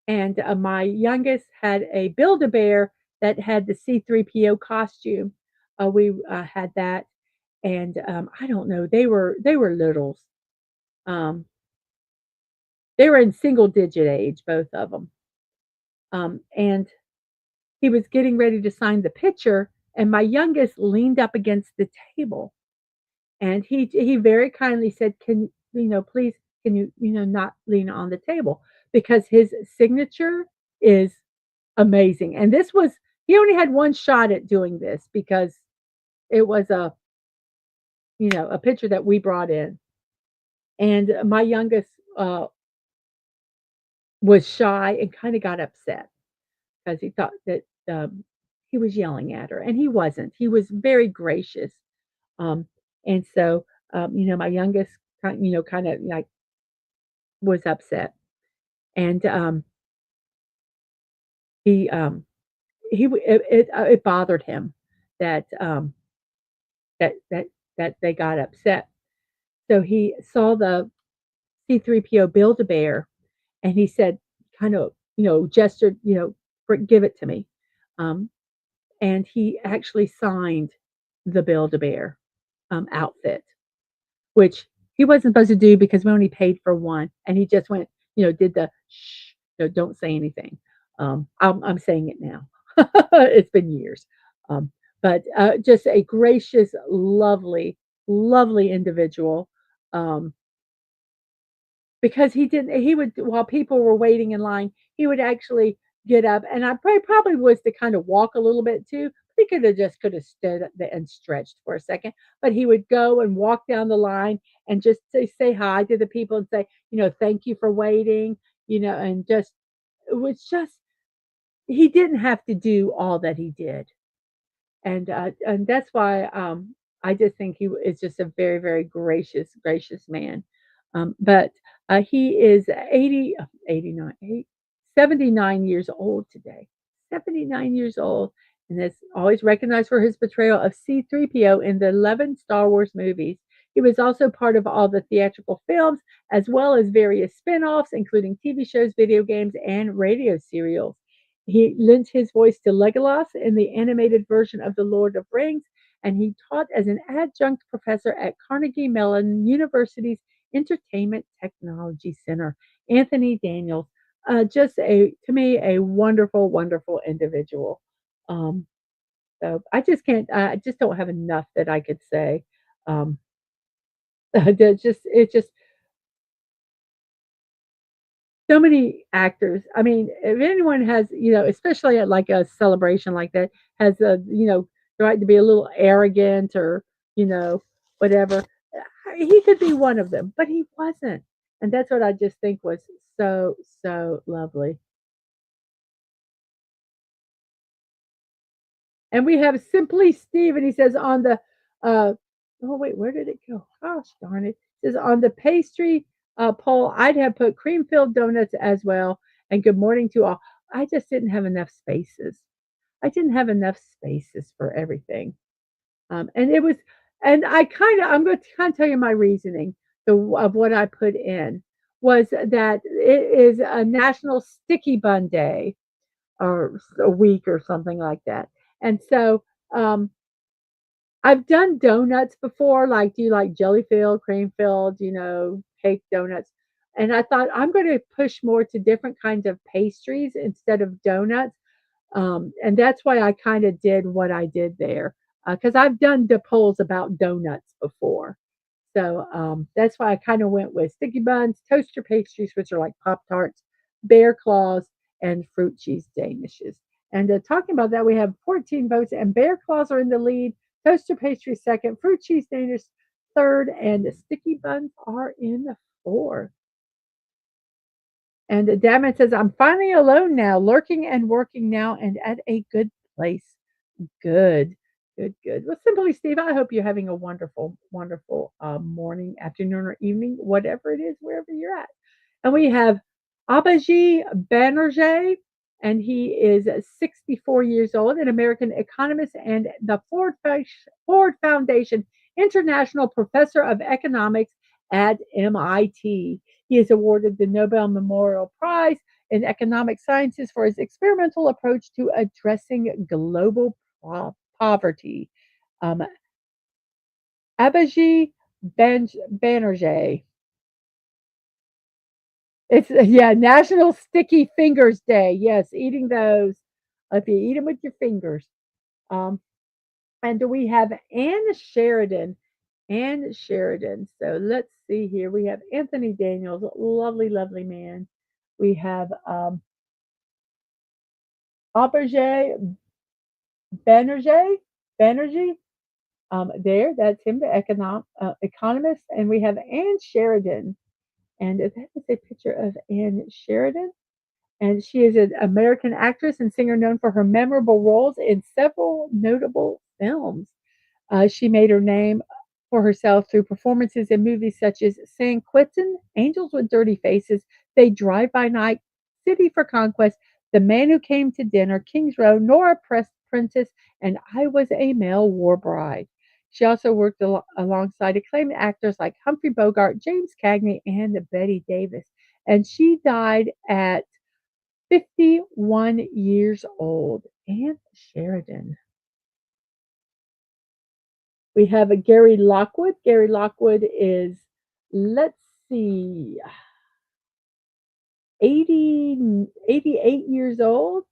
And my youngest had a Build-A-Bear that had the C3PO costume. We had that, and I don't know, they were littles. Um, they were in single digit age, both of them. And he was getting ready to sign the picture, and my youngest leaned up against the table, and he very kindly said, "Can please, can you not lean on the table?" Because his signature is amazing. And this was he only had one shot at doing this because it was a picture that we brought in. And my youngest was shy and kind of got upset because he thought that he was yelling at her, and he wasn't. He was very gracious. Um, and so, my youngest, kind of like was upset, and he it bothered him that that that that they got upset. So he saw the C3PO Build a Bear, and he said, kind of, gestured, give it to me. Um, and he actually signed the Build a Bear outfit, which he wasn't supposed to do because we only paid for one. And he just went, did the shh, don't say anything. I'm saying it now. It's been years. Um, but just a gracious, lovely, lovely individual. Um, because he would, while people were waiting in line, he would actually get up, and I probably was to kind of walk a little bit too. He could have stood and stretched for a second, but he would go and walk down the line and just say hi to the people and say, thank you for waiting, and just it was just he didn't have to do all that he did. And that's why I just think he is just a very, very gracious man. But he is 80, 89, 79 years old today. 79 years old, and is always recognized for his portrayal of C3PO in the 11 Star Wars movies. He was also part of all the theatrical films, as well as various spin offs, including TV shows, video games, and radio serials. He lent his voice to Legolas in the animated version of The Lord of Rings, and he taught as an adjunct professor at Carnegie Mellon University's Entertainment Technology Center. Anthony Daniels, just to me, a wonderful, wonderful individual. Um, so I just can't, I just don't have enough that I could say. Um, it just so many actors. I mean, if anyone has, especially at like a celebration like that, has the right to be a little arrogant or, you know, whatever, he could be one of them, but he wasn't. And that's what I just think was so, so lovely. And we have Simply Steve, and he says on the, oh wait, where did it go? Gosh darn it. It says on the pastry poll, I'd have put cream filled donuts as well. And good morning to all. I just didn't have enough spaces. I didn't have enough spaces for everything. And it was, and I'm going to kind of tell you my reasoning of what I put in was that it is a National Sticky Bun Day or a week or something like that. And so um, I've done donuts before, like do you like jelly filled, cream filled, cake donuts. And I thought I'm going to push more to different kinds of pastries instead of donuts. And that's why I kind of did what I did there. Because I've done the polls about donuts before. So that's why I kind of went with sticky buns, toaster pastries, which are like Pop Tarts, bear claws, and fruit cheese danishes. And talking about that, we have 14 votes, and bear claws are in the lead, toaster pastry second, fruit cheese danish third, and the sticky buns are in the fourth. And Dadman says, I'm finally alone now, lurking and working now, and at a good place. Good. Good, good. Well, simply Steve, I hope you're having a wonderful, wonderful morning, afternoon, or evening, whatever it is, wherever you're at. And we have Abaji Banerjee, and he is 64 years old, an American economist and the Ford Foundation International Professor of Economics at MIT. He is awarded the Nobel Memorial Prize in Economic Sciences for his experimental approach to addressing global poverty. Um, Abaji Banerjee. It's yeah, National Sticky Fingers Day. Yes, eating those. If you eat them with your fingers. Um, and do we have Anne Sheridan? Anne Sheridan. So let's see here. We have Anthony Daniels, lovely, lovely man. We have Auberge Banerjee. Banerjee. There, that's him, the economist. And we have Anne Sheridan. And that is a picture of Anne Sheridan. And she is an American actress and singer known for her memorable roles in several notable films. She made her name for herself through performances in movies such as San Quentin, Angels with Dirty Faces, They Drive by Night, City for Conquest, The Man Who Came to Dinner, King's Row, Nora Prentice, and I Was a Male War Bride. She also worked alongside acclaimed actors like Humphrey Bogart, James Cagney, and Betty Davis. And she died at 51 years old. Anne Sheridan. We have a Gary Lockwood. Gary Lockwood is, let's see, 88 years old.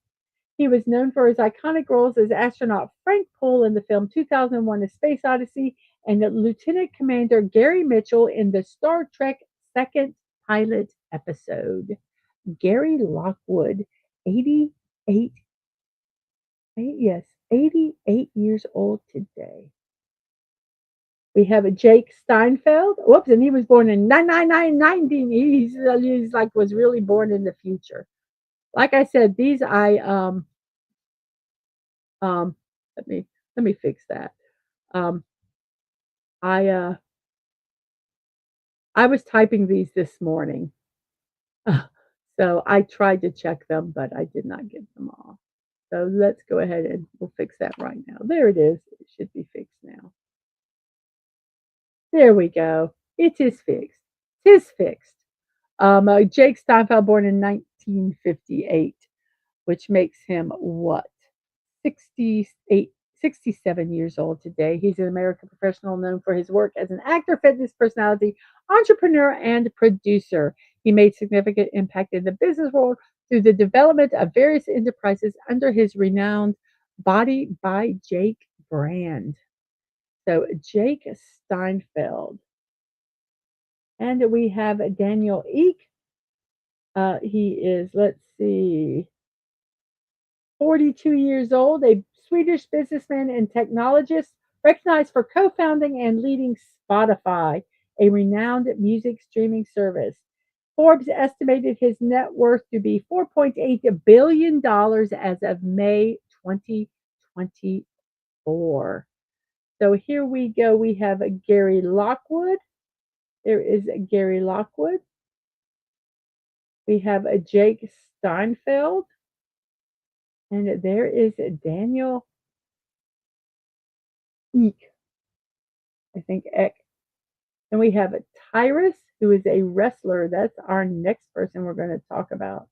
He was known for his iconic roles as astronaut Frank Poole in the film 2001 A Space Odyssey and Lieutenant Commander Gary Mitchell in the Star Trek second pilot episode. Gary Lockwood, 88, yes, 88 years old today. We have a Jake Steinfeld. Whoops, and he was born in 99919. He's like was really born in the future. Like I said, these I um let me let me fix that. Um I was typing these this morning. So I tried to check them, but I did not get them all. So let's go ahead and we'll fix that right now. There it is. It should be fixed now. There we go. It is fixed. It is fixed. Jake Steinfeld, born in 1958, which makes him what? 68, 67 years old today. He's an American professional known for his work as an actor, fitness personality, entrepreneur, and producer. He made significant impact in the business world through the development of various enterprises under his renowned Body by Jake brand. So, Jake Steinfeld. And we have Daniel Eek. He is, let's see, 42 years old, a Swedish businessman and technologist recognized for co founding and leading Spotify, a renowned music streaming service. Forbes estimated his net worth to be $4.8 billion as of May 2024. So here we go. We have a Gary Lockwood. There is a Gary Lockwood. We have a Jake Steinfeld. And there is a Daniel Eek. I think Eck. And we have a Tyrus, who is a wrestler. That's our next person we're going to talk about.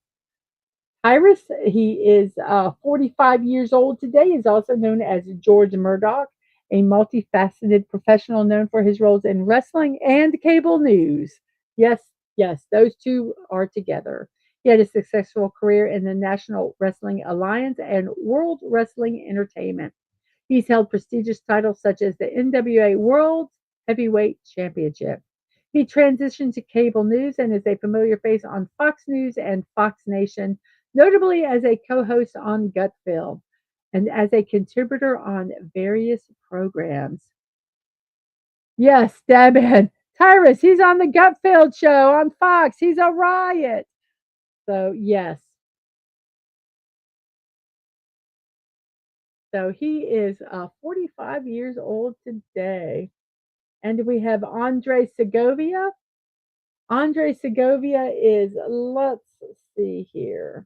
Tyrus, he is 45 years old today. He's also known as George Murdoch, a multifaceted professional known for his roles in wrestling and cable news. Yes, yes, those two are together. He had a successful career in the National Wrestling Alliance and World Wrestling Entertainment. He's held prestigious titles such as the NWA World Heavyweight Championship. He transitioned to cable news and is a familiar face on Fox News and Fox Nation, notably as a co host on Gutfeld and as a contributor on various programs. Yes, Dabman. Tyrus, he's on the Gutfeld show on Fox. He's a riot. So, yes. So he is 45 years old today. And we have Andre Segovia. Andre Segovia is, let's see here,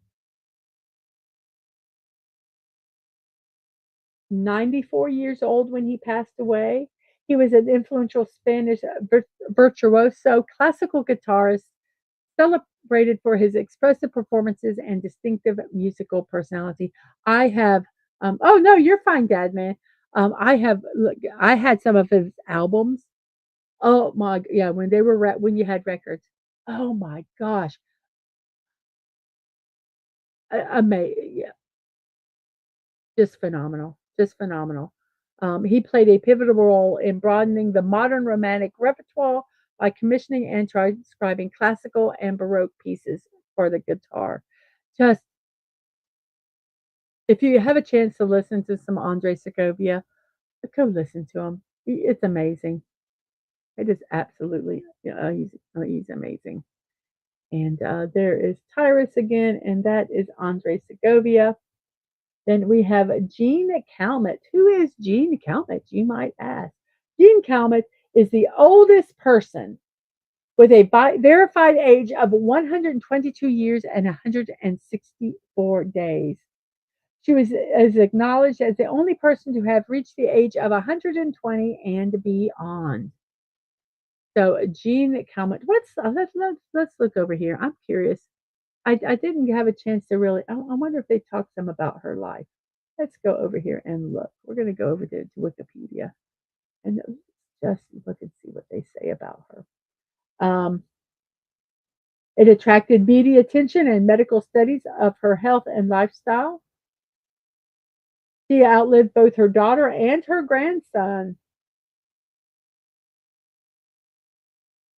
94 years old when he passed away. He was an influential Spanish virtuoso classical guitarist, celebrated for his expressive performances and distinctive musical personality. I have, oh no, you're fine, Dad, man. I have, look, I had some of his albums. Oh my, yeah, when they were when you had records. Oh my gosh, amazing, yeah, just phenomenal, just phenomenal. He played a pivotal role in broadening the modern romantic repertoire by commissioning and transcribing classical and baroque pieces for the guitar. Just if you have a chance to listen to some Andre Segovia, go listen to him. It's amazing. It is absolutely, yeah, he's amazing. And there is Tyrus again, and that is Andre Segovia. Then we have Jean Calment. Who is Jean Calment, you might ask? Jean Calment is the oldest person with a verified age of 122 years and 164 days. She was is acknowledged as the only person to have reached the age of 120 and beyond. So Jean Calment, what's let's look over here. I'm curious. I didn't have a chance to really. I wonder if they talked some about her life. Let's go over here and look. We're going to go over to Wikipedia and just look and see what they say about her. It attracted media attention and medical studies of her health and lifestyle. She outlived both her daughter and her grandson.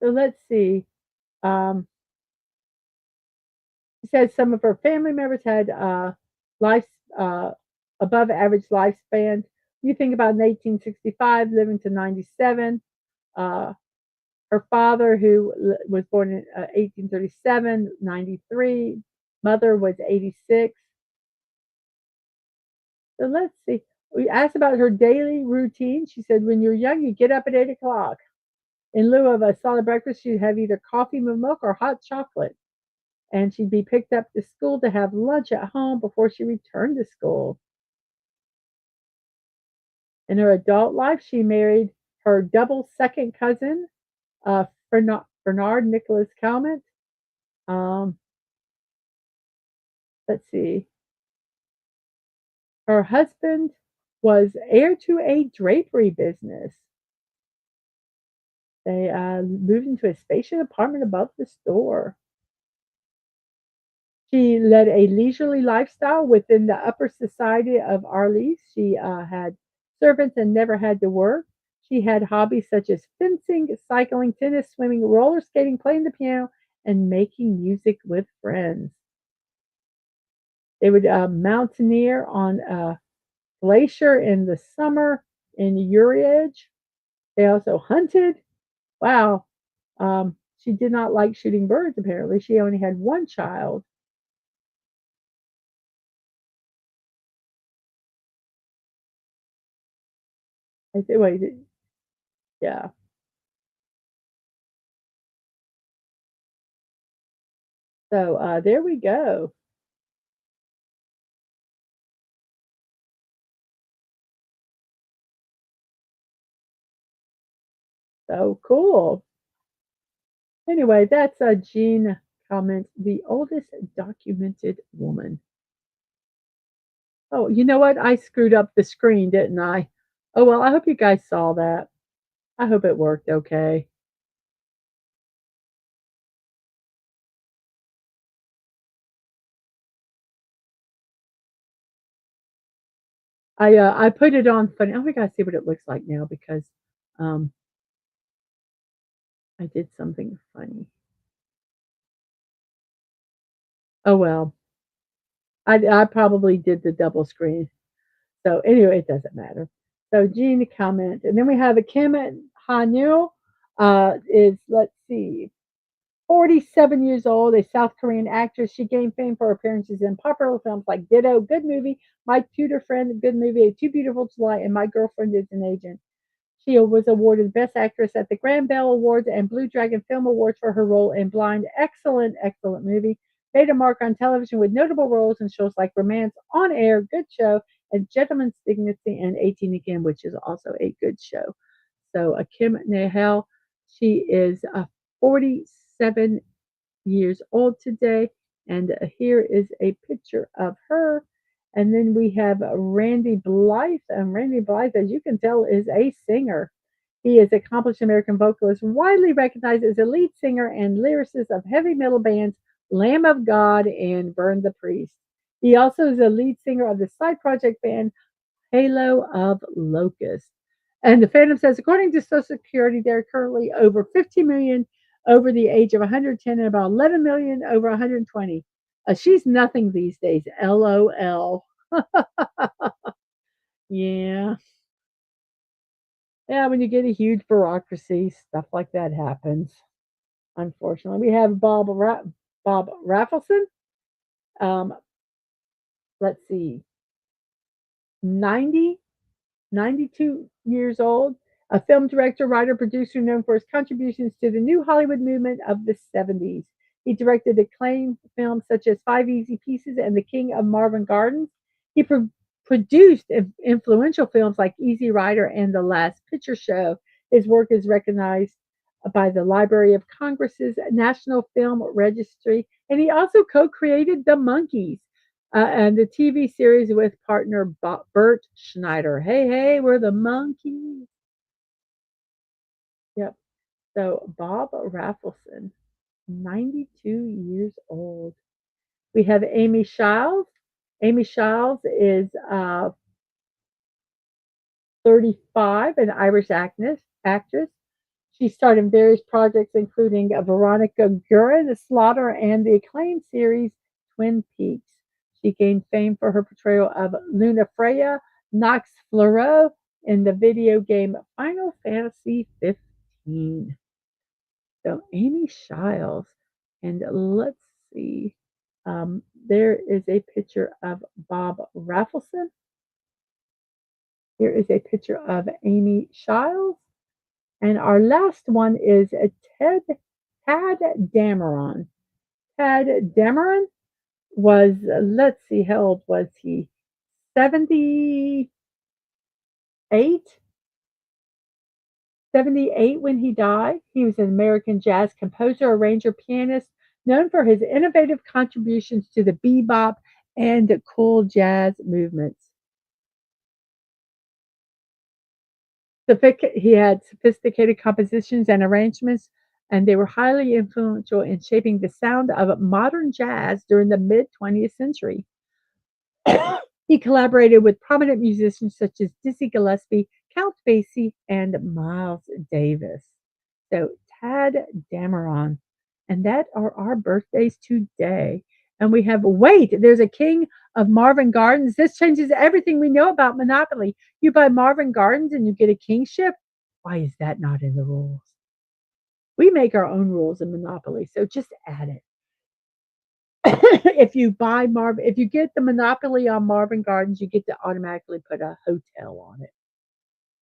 So let's see. Um, she says some of her family members had life uh, above average lifespan. You think about in 1865, living to 97. Uh, Her father, who was born in 1837, 93. Mother was 86. So let's see. We asked about her daily routine. She said, when you're young, you get up at 8 o'clock. In lieu of a solid breakfast, she'd have either coffee with milk or hot chocolate. And she'd be picked up to school to have lunch at home before she returned to school. In her adult life, she married her double second cousin, Bernard Nicholas Calment. Um, let's see. Her husband was heir to a drapery business. They moved into a spacious apartment above the store. She led a leisurely lifestyle within the upper society of Arles. She had servants and never had to work. She had hobbies such as fencing, cycling, tennis, swimming, roller skating, playing the piano, and making music with friends. They would mountaineer on a glacier in the summer in Uriage. They also hunted. Wow. She did not like shooting birds, apparently. She only had one child. I said, wait, yeah. So there we go. So cool. Anyway, that's Jean Comment, the oldest documented woman. Oh, you know what? I screwed up the screen, didn't I? Oh, well, I hope you guys saw that. I hope it worked okay. I put it on funny. Oh, we gotta see what it looks like now because um I did something funny. Oh well, I probably did the double screen. So anyway, it doesn't matter. So Jean comment, and then we have a Kim Hanul. Is let's see. 47 years old, a South Korean actress. She gained fame for appearances in popular films like Ditto, Good Movie, My Tutor Friend, Good Movie, Too Beautiful to Lie, and My Girlfriend is an Agent. She was awarded Best Actress at the Grand Bell Awards and Blue Dragon Film Awards for her role in Blind. Excellent, excellent movie. Made a mark on television with notable roles in shows like Romance, On Air, Good Show, and Gentleman's Dignity, and 18 Again, which is also a good show. So, Kim Nahel, she is 47 years old today. And here is a picture of her. And then we have Randy Blythe. And Randy Blythe, as you can tell, is a singer. He is an accomplished American vocalist, widely recognized as a lead singer and lyricist of heavy metal bands Lamb of God and Burn the Priest. He also is a lead singer of the side project band Halo of Locusts. And the Phantom says, according to Social Security, there are currently over 50 million over the age of 110 and about 11 million over 120. She's nothing these days. LOL. Yeah. Yeah, when you get a huge bureaucracy, stuff like that happens. Unfortunately, we have Bob Raffleson. Um, let's see, 90 92 years old, a film director, writer, producer known for his contributions to the new Hollywood movement of the 70s. He directed acclaimed films such as Five Easy Pieces and The King of Marvin Gardens. He produced influential films like Easy Rider and The Last Picture Show. His work is recognized by the Library of Congress's National Film Registry, and he also co created The Monkees, and the TV series with partner Bert Schneider. Hey, hey, we're the Monkees. Yep. So Bob Raffleson, 92 years old. We have Amy Shiles. Amy Shiles is 35, an Irish actress. She starred in various projects, including Veronica Guerin, The Slaughter, and the acclaimed series Twin Peaks. She gained fame for her portrayal of Luna Freya Nox Fleur in the video game Final Fantasy 15. So Amy Shiles, and let's see, there is a picture of Bob Raffleson. Here is a picture of Amy Shiles. And our last one is Tad Dameron. Tad Dameron was, let's see, how old was he? 78? 78 when he died. He was an American jazz composer, arranger, pianist, known for his innovative contributions to the bebop and cool jazz movements. He had sophisticated compositions and arrangements, and they were highly influential in shaping the sound of modern jazz during the mid 20th century. He collaborated with prominent musicians such as Dizzy Gillespie, Count Basie, and Miles Davis. So, Tad Dameron. And that are our birthdays today. And we have, wait, there's a King of Marvin Gardens. This changes everything we know about Monopoly. You buy Marvin Gardens and you get a kingship. Why is that not in the rules? We make our own rules in Monopoly, so just add it. If you get the Monopoly on Marvin Gardens, you get to automatically put a hotel on it.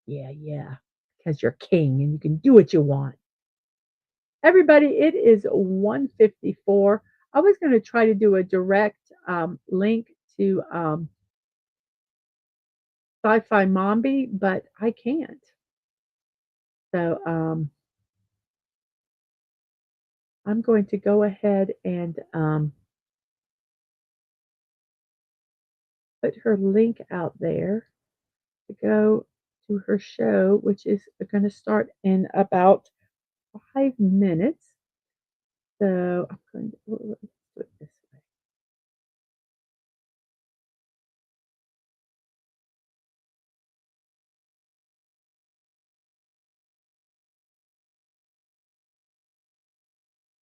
Yeah, yeah, because you're king and you can do what you want. Everybody, it is 1:54. I was going to try to do a direct link to Sci-Fi Mombi, but I can't. So I'm going to go ahead and put her link out there to go to her show, which is going to start in about 5 minutes. So I'm going to let's do it this way.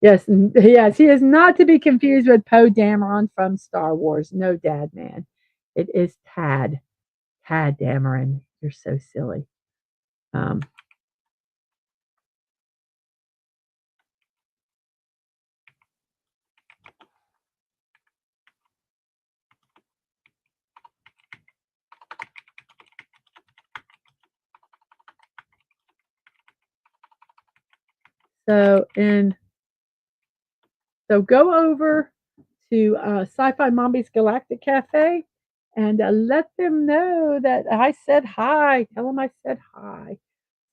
Yes, yes, he is not to be confused with Poe Dameron from Star Wars. No, Dad, man, it is Tad Dameron. You're so silly. Um, So, and so go over to Sci-Fi Mommies Galactic Cafe and let them know that I said hi. Tell them I said hi.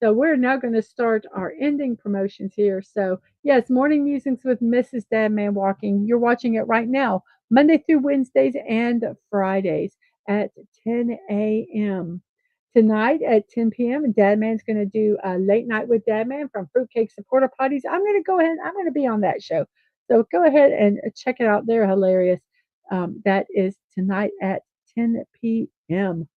So we're now going to start our ending promotions here. So yes, Morning Musings with Mrs. Dadman Walking. You're watching it right now, Monday through Wednesdays and Fridays at 10 a.m. Tonight at 10 p.m. Dadman's going to do a late night with Dadman from Fruitcakes to Porta Potties. I'm going to go ahead. I'm going to be on that show. So go ahead and check it out. They're hilarious. That is tonight at 10 p.m.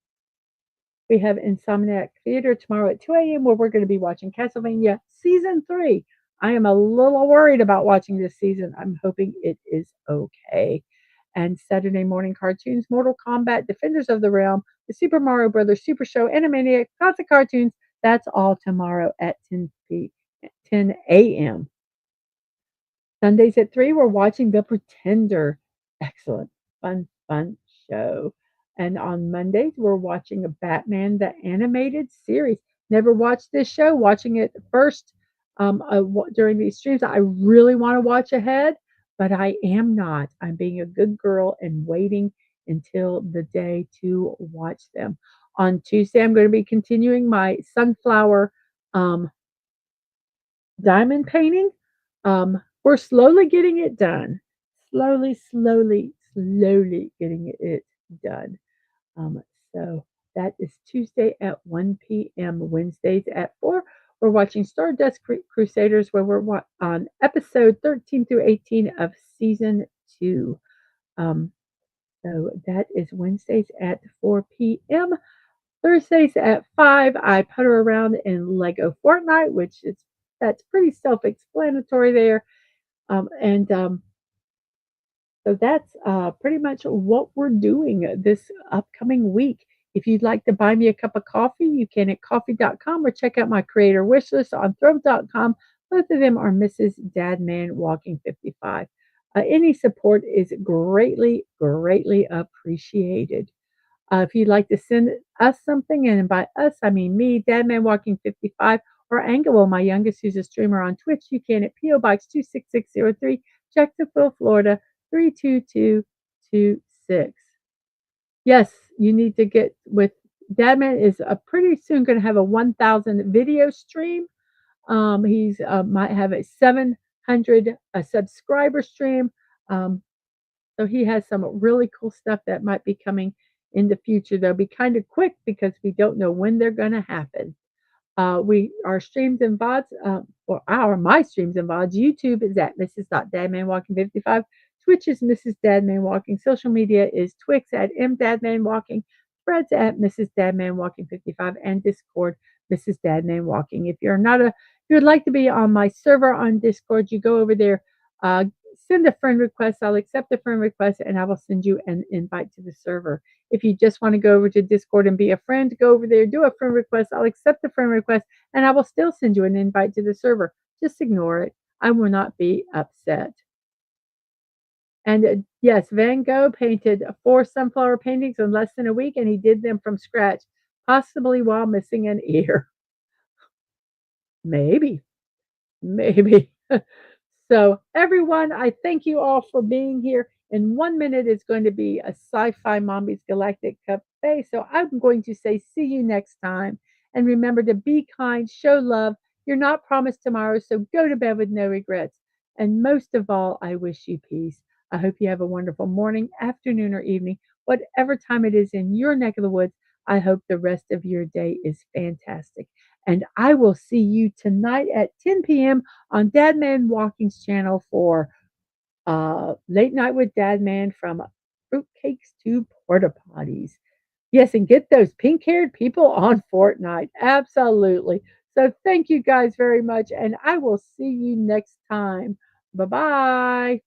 We have Insomniac Theater tomorrow at 2 a.m. where we're going to be watching Castlevania Season 3. I am a little worried about watching this season. I'm hoping it is okay. And Saturday morning cartoons, Mortal Kombat, Defenders of the Realm, the Super Mario Brothers Super Show, Animaniacs, classic cartoons. That's all tomorrow at 10 a.m. Sundays at 3, we're watching The Pretender. Excellent. Fun show. And on Mondays, we're watching a Batman the Animated Series. Never watched this show. Watching it first during these streams. I really want to watch ahead, but I am not. I'm being a good girl and waiting until the day to watch them. On Tuesday, I'm going to be continuing my sunflower um, diamond painting. We're slowly getting it done. Slowly getting it done. Um, so that is Tuesday at 1 p.m. Wednesdays at 4. We're watching Stardust Crusaders, where we're on episode 13 through 18 of season 2. Um, so that is Wednesdays at 4 p.m. Thursdays at 5, I putter around in Lego Fortnite, which is that's pretty self-explanatory there. And So that's pretty much what we're doing this upcoming week. If you'd like to buy me a cup of coffee, you can at coffee.com or check out my creator wish list on throw.com. Both of them are Mrs. Dadman Walking 55. Any support is greatly appreciated. If you'd like to send us something, and by us, I mean me, DadmanWalking55, or Angelo, my youngest, who's a streamer on Twitch, you can at P.O. Box 26603, Jacksonville, Florida, 32226. Yes, you need to get with Dadman is pretty soon going to have a 1,000 video stream. He's might have a 700 subscriber stream. Um, so he has some really cool stuff that might be coming in the future. They'll be kind of quick because we don't know when they're going to happen. We our streams and VODs, or our my streams and VODs. YouTube is at Mrs.DadmanWalking55. Twitch is Mrs. Dadman Walking. Social media is Twix at MDadmanWalking. Threads at Mrs. Dadman Walking 55, and Discord Mrs. Dadman Walking. If you would like to be on my server on Discord, you go over there, uh, send a friend request. I'll accept the friend request and I will send you an invite to the server. If you just want to go over to Discord and be a friend, go over there, do a friend request. I'll accept the friend request and I will still send you an invite to the server. Just ignore it. I will not be upset. And yes, Van Gogh painted 4 sunflower paintings in less than a week, and he did them from scratch, possibly while missing an ear. Maybe, maybe. So, everyone, I thank you all for being here. In 1 minute, it's going to be a Sci-Fi Mommies Galactic Cafe. So, I'm going to say see you next time. And remember to be kind, show love. You're not promised tomorrow, so go to bed with no regrets. And most of all, I wish you peace. I hope you have a wonderful morning, afternoon, or evening, whatever time it is in your neck of the woods. I hope the rest of your day is fantastic. And I will see you tonight at 10 p.m. on Dadman Walking's channel for Late Night with Dadman from Fruitcakes to Porta Potties. Yes, and get those pink haired people on Fortnite. Absolutely. So thank you guys very much, and I will see you next time. Bye bye.